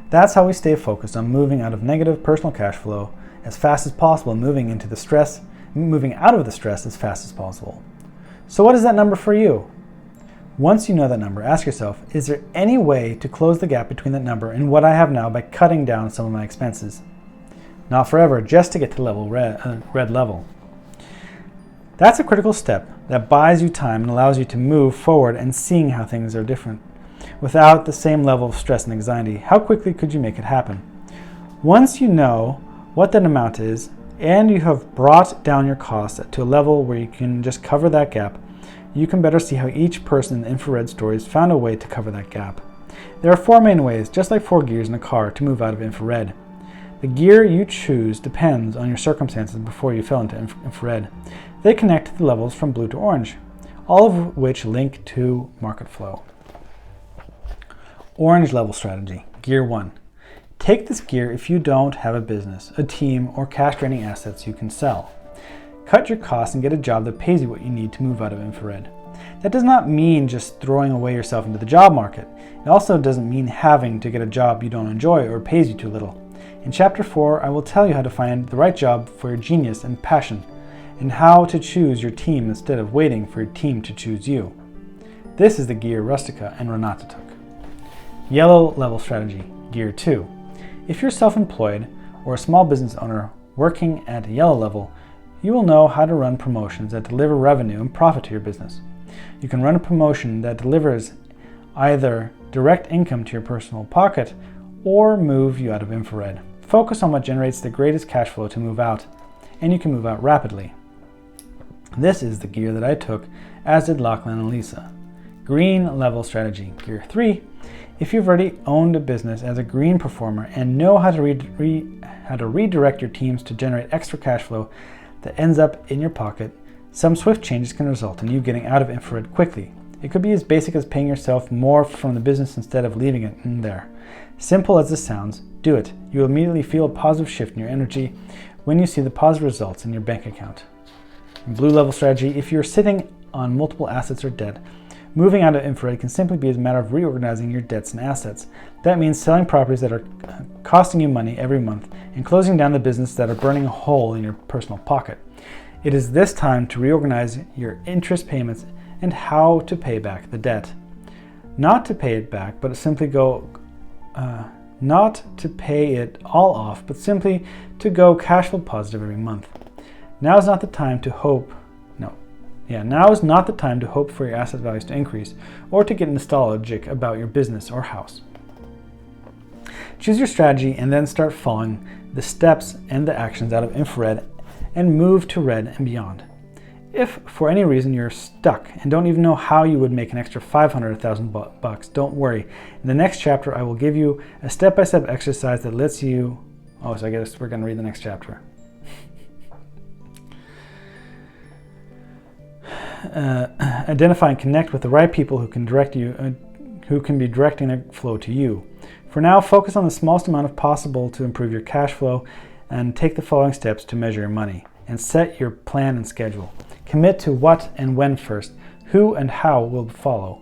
That's how we stay focused on moving out of negative personal cash flow as fast as possible and moving out of the stress as fast as possible. So what is that number for you? Once you know that number, ask yourself, is there any way to close the gap between that number and what I have now by cutting down some of my expenses? Not forever, just to get to level red level. That's a critical step that buys you time and allows you to move forward and seeing how things are different. Without the same level of stress and anxiety, how quickly could you make it happen? Once you know what that amount is, and you have brought down your costs to a level where you can just cover that gap, you can better see how each person in the infrared story has found a way to cover that gap. There are 4 main ways, just like 4 gears in a car, to move out of infrared. The gear you choose depends on your circumstances before you fell into infrared. They connect to the levels from blue to orange, all of which link to market flow. Orange level strategy, gear 1. Take this gear if you don't have a business, a team, or cash-draining assets you can sell. Cut your costs and get a job that pays you what you need to move out of infrared. That does not mean just throwing away yourself into the job market. It also doesn't mean having to get a job you don't enjoy or pays you too little. In Chapter 4, I will tell you how to find the right job for your genius and passion, and how to choose your team instead of waiting for your team to choose you. This is the gear Rustica and Renata took. Yellow level strategy, gear 2. If you're self-employed or a small business owner working at a yellow level, you will know how to run promotions that deliver revenue and profit to your business. You can run a promotion that delivers either direct income to your personal pocket or move you out of infrared. Focus on what generates the greatest cash flow to move out, and you can move out rapidly. This is the gear that I took, as did Lachlan and Lisa. Green level strategy, gear 3. If you've already owned a business as a green performer and know how to redirect your teams to generate extra cash flow that ends up in your pocket, some swift changes can result in you getting out of infrared quickly. It could be as basic as paying yourself more from the business instead of leaving it in there. Simple as this sounds, do it. You will immediately feel a positive shift in your energy when you see the positive results in your bank account. Blue level strategy, if you're sitting on multiple assets or debt, moving out of infrared can simply be a matter of reorganizing your debts and assets. That means selling properties that are costing you money every month and closing down the business that are burning a hole in your personal pocket. It is this time to reorganize your interest payments and how to pay back the debt. Not to pay it back, but simply not to pay it all off, but simply to go cash flow positive every month. Now is not the time to hope for your asset values to increase or to get nostalgic about your business or house. Choose your strategy and then start following the steps and the actions out of infrared and move to red and beyond. If for any reason you're stuck and don't even know how you would make an extra $500 or $1,000, don't worry. In the next chapter, I will give you a step-by-step exercise that lets you... so I guess we're going to read the next chapter. Identify and connect with the right people who can be directing their flow to you. For now, focus on the smallest amount possible to improve your cash flow and take the following steps to measure your money and set your plan and schedule. Commit to what and when first. Who and how will follow.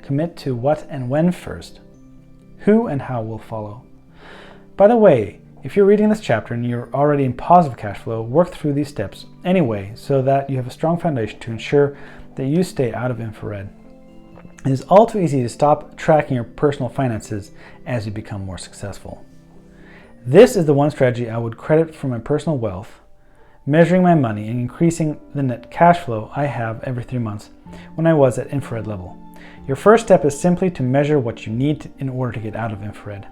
Commit to what and when first. Who and how will follow. By the way, if you're reading this chapter and you're already in positive cash flow, work through these steps anyway so that you have a strong foundation to ensure that you stay out of infrared. It is all too easy to stop tracking your personal finances as you become more successful. This is the one strategy I would credit for my personal wealth, measuring my money and increasing the net cash flow I have every 3 months when I was at infrared level. Your first step is simply to measure what you need in order to get out of infrared.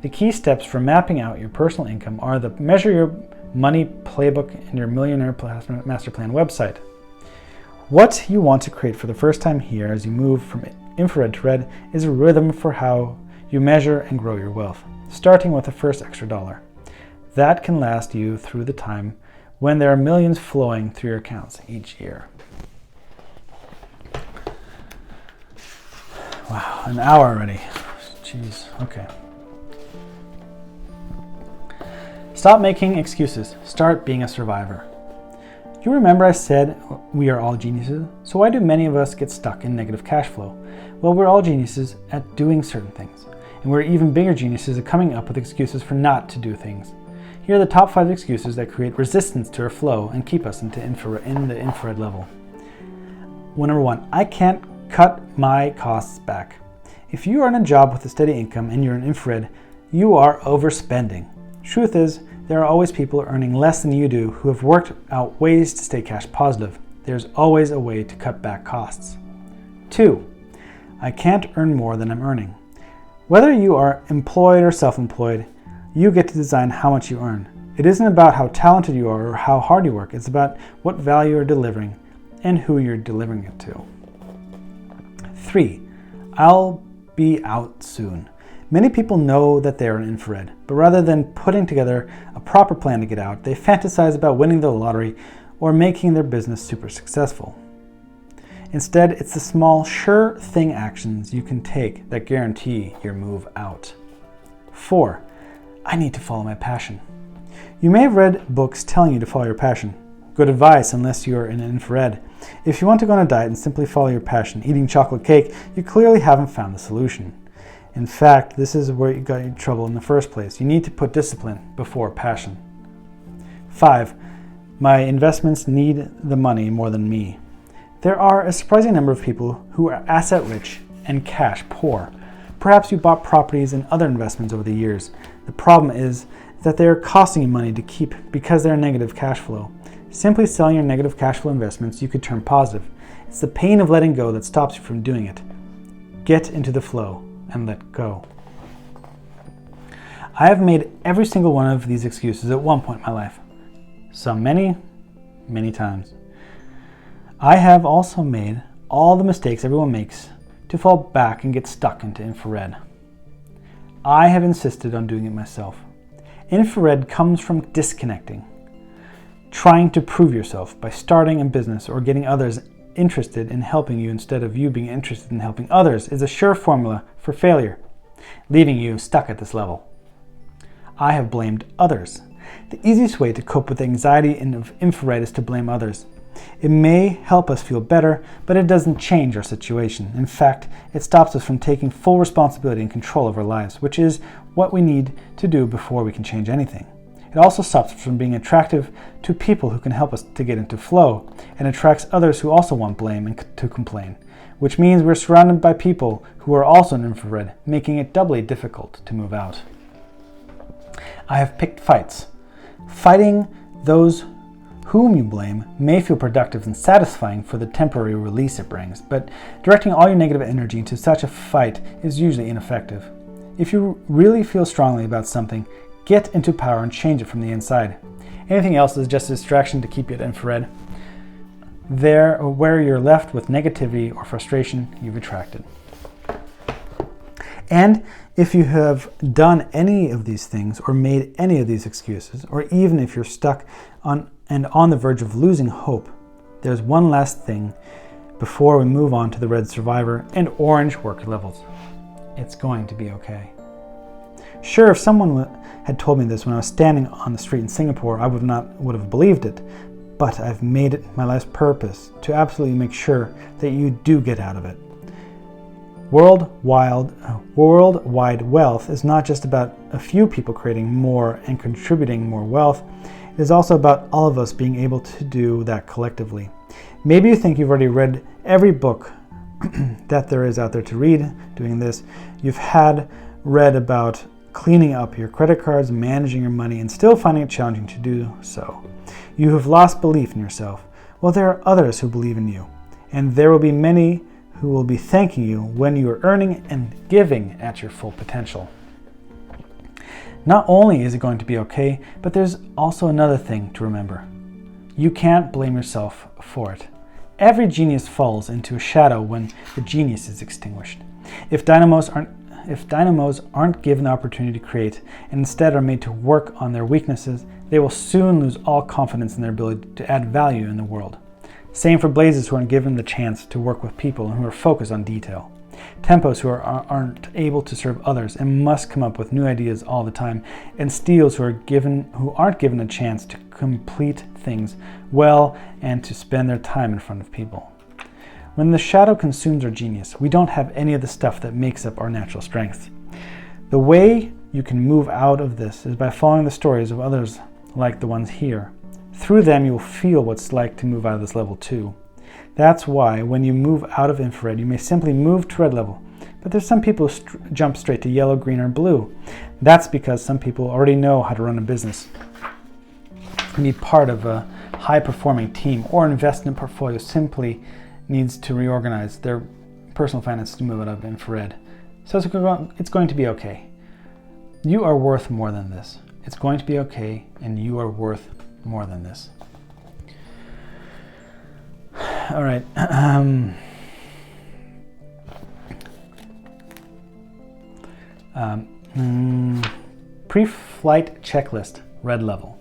The key steps for mapping out your personal income are the Measure Your Money Playbook and your Millionaire Master Plan website. What you want to create for the first time here as you move from infrared to red is a rhythm for how you measure and grow your wealth, starting with the first extra dollar. That can last you through the time when there are millions flowing through your accounts each year. Wow, an hour already. Jeez, okay. Stop making excuses. Start being a survivor. You remember I said we are all geniuses? So why do many of us get stuck in negative cash flow? Well, we're all geniuses at doing certain things. And we're even bigger geniuses at coming up with excuses for not to do things. Here are the top 5 excuses that create resistance to our flow and keep us in the infrared level. Number 1, I can't cut my costs back. If you are in a job with a steady income and you're in infrared, you are overspending. Truth is, there are always people earning less than you do who have worked out ways to stay cash positive. There's always a way to cut back costs. 2, I can't earn more than I'm earning. Whether you are employed or self-employed, you get to design how much you earn. It isn't about how talented you are or how hard you work. It's about what value you're delivering and who you're delivering it to. 3, I'll be out soon. Many people know that they are in infrared, but rather than putting together a proper plan to get out, they fantasize about winning the lottery or making their business super successful. Instead, it's the small, sure thing actions you can take that guarantee your move out. 4, I need to follow my passion. You may have read books telling you to follow your passion. Good advice unless you're in infrared. If you want to go on a diet and simply follow your passion, eating chocolate cake, you clearly haven't found the solution. In fact, this is where you got in trouble in the first place. You need to put discipline before passion. 5, my investments need the money more than me. There are a surprising number of people who are asset rich and cash poor. Perhaps you bought properties and other investments over the years. The problem is that they are costing you money to keep because they're negative cash flow. Simply selling your negative cash flow investments, you could turn positive. It's the pain of letting go that stops you from doing it. Get into the flow and let go. I have made every single one of these excuses at one point in my life. Some many times. I have also made all the mistakes everyone makes to fall back and get stuck into infrared. I have insisted on doing it myself. Infrared comes from disconnecting. Trying to prove yourself by starting a business or getting others interested in helping you instead of you being interested in helping others is a sure formula for failure, leaving you stuck at this level. I have blamed others. The easiest way to cope with anxiety in infrared is to blame others. It may help us feel better, but it doesn't change our situation. In fact, it stops us from taking full responsibility and control of our lives, which is what we need to do before we can change anything. It also stops us from being attractive to people who can help us to get into flow, and attracts others who also want blame and to complain, which means we're surrounded by people who are also in infrared, making it doubly difficult to move out. I have picked fights. Fighting those whom you blame may feel productive and satisfying for the temporary release it brings, but directing all your negative energy into such a fight is usually ineffective. If you really feel strongly about something, get into power and change it from the inside. Anything else is just a distraction to keep you at infrared. There, where you're left with negativity or frustration, you've attracted. And if you have done any of these things or made any of these excuses, or even if you're stuck on the verge of losing hope, there's one last thing before we move on to the red survivor and orange worker levels. It's going to be okay. Sure, if someone had told me this when I was standing on the street in Singapore, I would have believed it, but I've made it my life's purpose to absolutely make sure that you do get out of it. Worldwide wealth is not just about a few people creating more and contributing more wealth. It is also about all of us being able to do that collectively. Maybe you think you've already read every book that there is out there to read doing this. You've read about cleaning up your credit cards, managing your money, and still finding it challenging to do so. You have lost belief in yourself. Well, there are others who believe in you, and there will be many who will be thanking you when you are earning and giving at your full potential. Not only is it going to be okay, but there's also another thing to remember. You can't blame yourself for it. Every genius falls into a shadow when the genius is extinguished. If dynamos aren't given the opportunity to create and instead are made to work on their weaknesses, they will soon lose all confidence in their ability to add value in the world. Same for blazes who aren't given the chance to work with people and who are focused on detail. tempos who aren't able to serve others and must come up with new ideas all the time, and steals who aren't given a chance to complete things well and to spend their time in front of people. When the shadow consumes our genius, we don't have any of the stuff that makes up our natural strengths. The way you can move out of this is by following the stories of others like the ones here. Through them, you will feel what it's like to move out of this level too. That's why when you move out of infrared, you may simply move to red level. But there's some people who jump straight to yellow, green, or blue. That's because some people already know how to run a business and be part of a high-performing team, or investment portfolio simply needs to reorganize their personal finances to move out of infrared. So it's going to be okay. You are worth more than this. It's going to be okay, and you are worth more than this. All right. Pre-flight checklist, red level.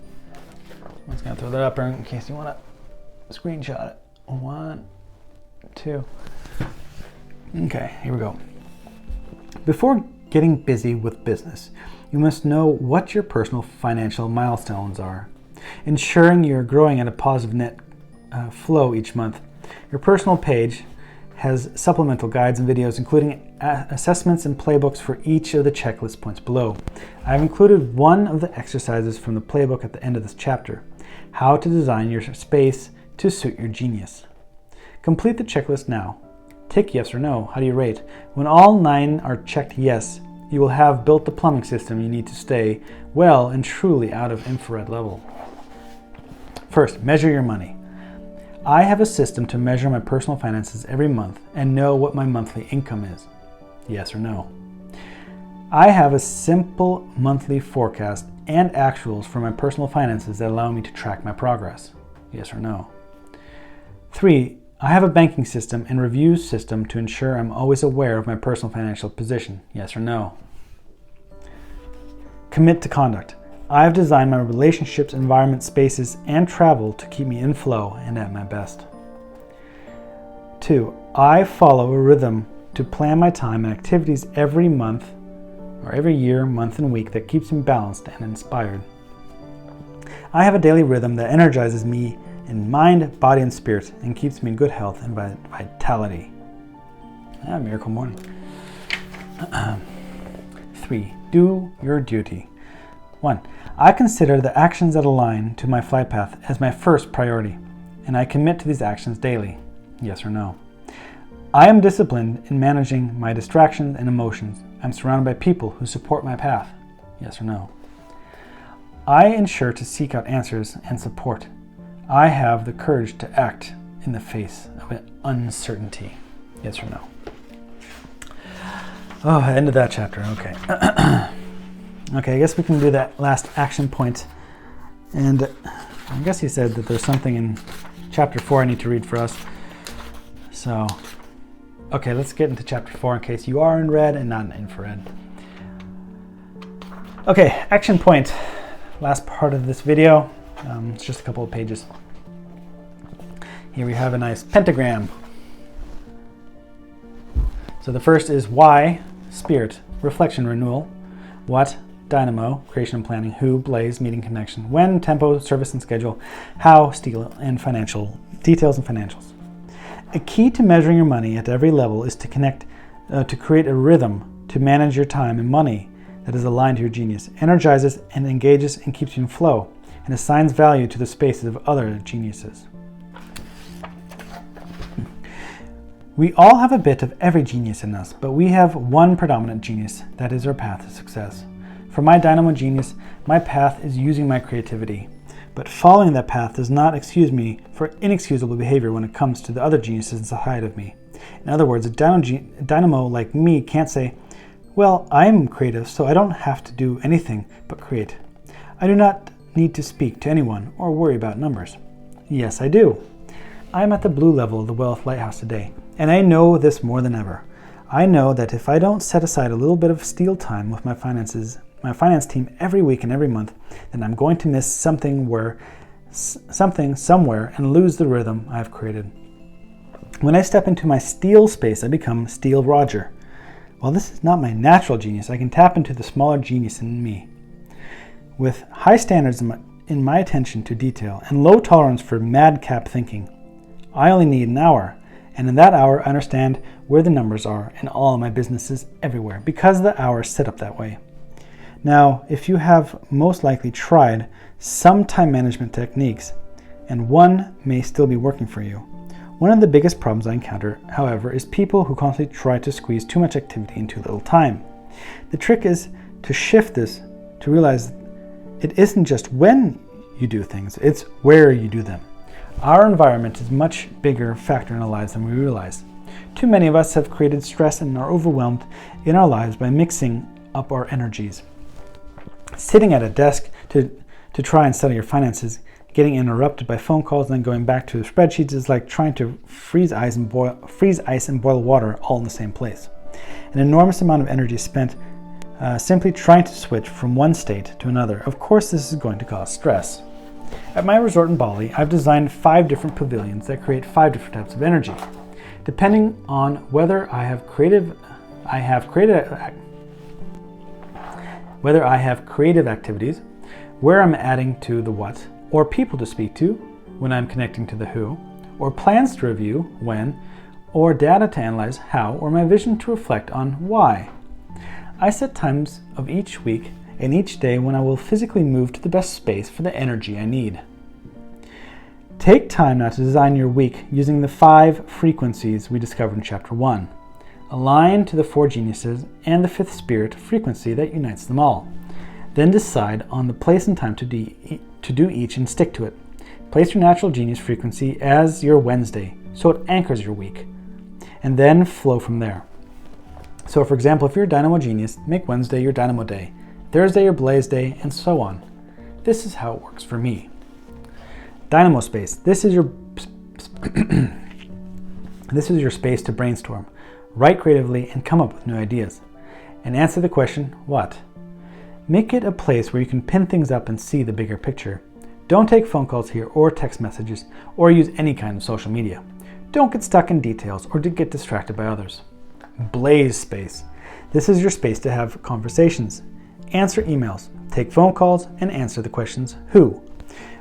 I'm just going to throw that up there in case you want to screenshot it. 1, 2. Okay, here we go. Before getting busy with business, you must know what your personal financial milestones are, ensuring you're growing at a positive net flow each month. Your personal page has supplemental guides and videos, including assessments and playbooks for each of the checklist points below. I've included one of the exercises from the playbook at the end of this chapter: how to design your space to suit your genius. Complete the checklist now. Tick yes or no. How do you rate? When all 9 are checked yes, you will have built the plumbing system you need to stay well and truly out of infrared level. First, measure your money. I have a system to measure my personal finances every month and know what my monthly income is. Yes or no? I have a simple monthly forecast and actuals for my personal finances that allow me to track my progress. Yes or no? 3. I have a banking system and review system to ensure I'm always aware of my personal financial position. Yes or no? Commit to conduct. I've designed my relationships, environment, spaces, and travel to keep me in flow and at my best. 2. I follow a rhythm to plan my time and activities every month, or every year, month, and week that keeps me balanced and inspired. I have a daily rhythm that energizes me in mind, body, and spirit, and keeps me in good health and vitality. Miracle morning. 3. Do your duty. 1. I consider the actions that align to my flight path as my first priority, and I commit to these actions daily. Yes or no? I am disciplined in managing my distractions and emotions. I'm surrounded by people who support my path. Yes or no? I ensure to seek out answers and support. I have the courage to act in the face of uncertainty. Yes or no? Oh, end of that chapter. Okay. Okay, I guess we can do that last action point. And I guess he said that there's something in chapter 4 I need to read for us. So, okay, let's get into chapter 4 in case you are in red and not in infrared. Okay, action point. Last part of this video. It's just a couple of pages. Here we have a nice pentagram. So the first is why, spirit, reflection, renewal. What, dynamo, creation and planning. Who, blaze, meeting, connection. When, tempo, service and schedule. How, steel, and financial details and financials. A key to measuring your money at every level is to create a rhythm to manage your time and money that is aligned to your genius, energizes and engages and keeps you in flow, and assigns value to the spaces of other geniuses. We all have a bit of every genius in us, but we have one predominant genius that is our path to success. For my dynamo genius, my path is using my creativity, but following that path does not excuse me for inexcusable behavior when it comes to the other geniuses inside of me. In other words, a dynamo like me can't say, well, I'm creative, so I don't have to do anything but create. I do not need to speak to anyone or worry about numbers. Yes, I do. I'm at the blue level of the Wealth Lighthouse today, and I know this more than ever. I know that if I don't set aside a little bit of steal time with my finance team every week and every month, then I'm going to miss something somewhere and lose the rhythm I've created. When I step into my steel space, I become Steel Roger. While this is not my natural genius, I can tap into the smaller genius in me. With high standards in my attention to detail and low tolerance for madcap thinking, I only need an hour, and in that hour I understand where the numbers are in all of my businesses everywhere, because the hour is set up that way. Now, if you have most likely tried some time management techniques, and one may still be working for you, one of the biggest problems I encounter, however, is people who constantly try to squeeze too much activity into little time. The trick is to shift this, to realize it isn't just when you do things, it's where you do them. Our environment is a much bigger factor in our lives than we realize. Too many of us have created stress and are overwhelmed in our lives by mixing up our energies. Sitting at a desk to try and study your finances, getting interrupted by phone calls and then going back to the spreadsheets is like trying to freeze ice and boil water all in the same place. An enormous amount of energy is spent simply trying to switch from one state to another. Of course, this is going to cause stress. At my resort in Bali, I've designed 5 different pavilions that create 5 different types of energy. Depending on whether I have creative activities, where I'm adding to the what, or people to speak to when I'm connecting to the who, or plans to review when, or data to analyze how, or my vision to reflect on why. I set times of each week and each day when I will physically move to the best space for the energy I need. Take time now to design your week using the 5 frequencies we discovered in Chapter 1. Align to the 4 geniuses and the 5th spirit frequency that unites them all. Then decide on the place and time to do each and stick to it. Place your natural genius frequency as your Wednesday, so it anchors your week, and then flow from there. So for example, if you're a dynamo genius, make Wednesday your dynamo day, Thursday your blaze day, and so on. This is how it works for me. Dynamo space. This is your space to brainstorm, write creatively, and come up with new ideas. And answer the question, what? Make it a place where you can pin things up and see the bigger picture. Don't take phone calls here or text messages or use any kind of social media. Don't get stuck in details or to get distracted by others. Blaze space. This is your space to have conversations, answer emails, take phone calls, and answer the questions who.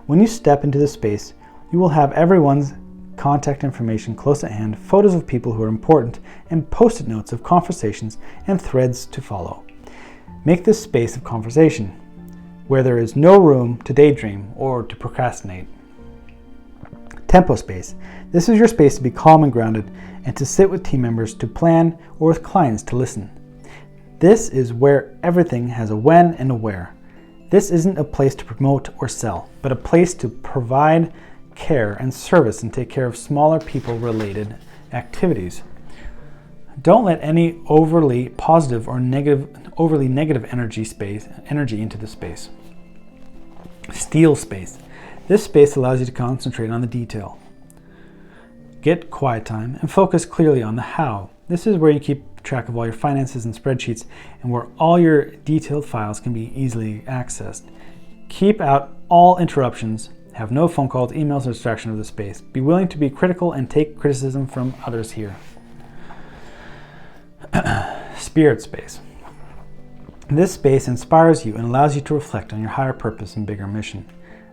When you step into this space, you will have everyone's contact information close at hand, photos of people who are important, and post-it notes of conversations and threads to follow. Make this space of conversation, where there is no room to daydream or to procrastinate. Tempo space. This is your space to be calm and grounded and to sit with team members to plan or with clients to listen. This is where everything has a when and a where. This isn't a place to promote or sell, but a place to provide care and service and take care of smaller people-related activities. Don't let any overly positive or overly negative energy into the space. Steel space. This space allows you to concentrate on the detail. Get quiet time and focus clearly on the how. This is where you keep track of all your finances and spreadsheets and where all your detailed files can be easily accessed. Keep out all interruptions. Have no phone calls, emails, or distraction of the space. Be willing to be critical and take criticism from others here. Spirit space. This space inspires you and allows you to reflect on your higher purpose and bigger mission.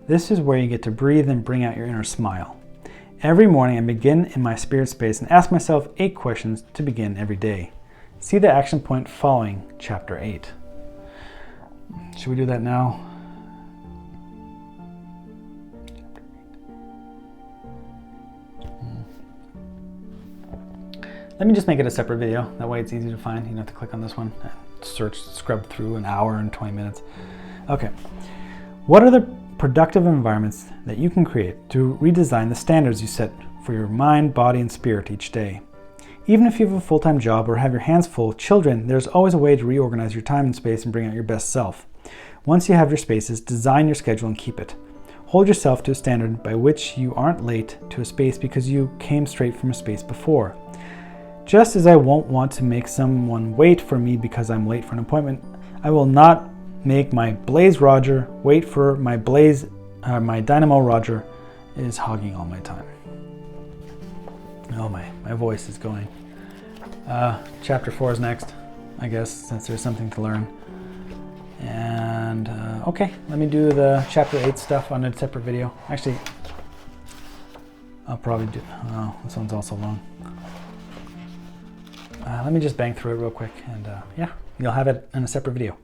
This is where you get to breathe and bring out your inner smile. Every morning I begin in my spirit space and ask myself 8 questions to begin every day. See the action point following Chapter 8. Should we do that now? Let me just make it a separate video. That way it's easy to find. You don't have to click on this one and scrub through an hour and 20 minutes. Okay. What are the productive environments that you can create to redesign the standards you set for your mind, body, and spirit each day? Even if you have a full-time job or have your hands full with children, there's always a way to reorganize your time and space and bring out your best self. Once you have your spaces, design your schedule and keep it. Hold yourself to a standard by which you aren't late to a space because you came straight from a space before. Just as I won't want to make someone wait for me because I'm late for an appointment, I will not make my Blaze Roger wait for my Dynamo Roger is hogging all my time. Oh, my voice is going. Chapter 4 is next, I guess, since there's something to learn. And okay, let me do the chapter 8 stuff on a separate video. Actually, I'll probably do, oh, this one's also long. Let me just bang through it real quick, and yeah, you'll have it in a separate video.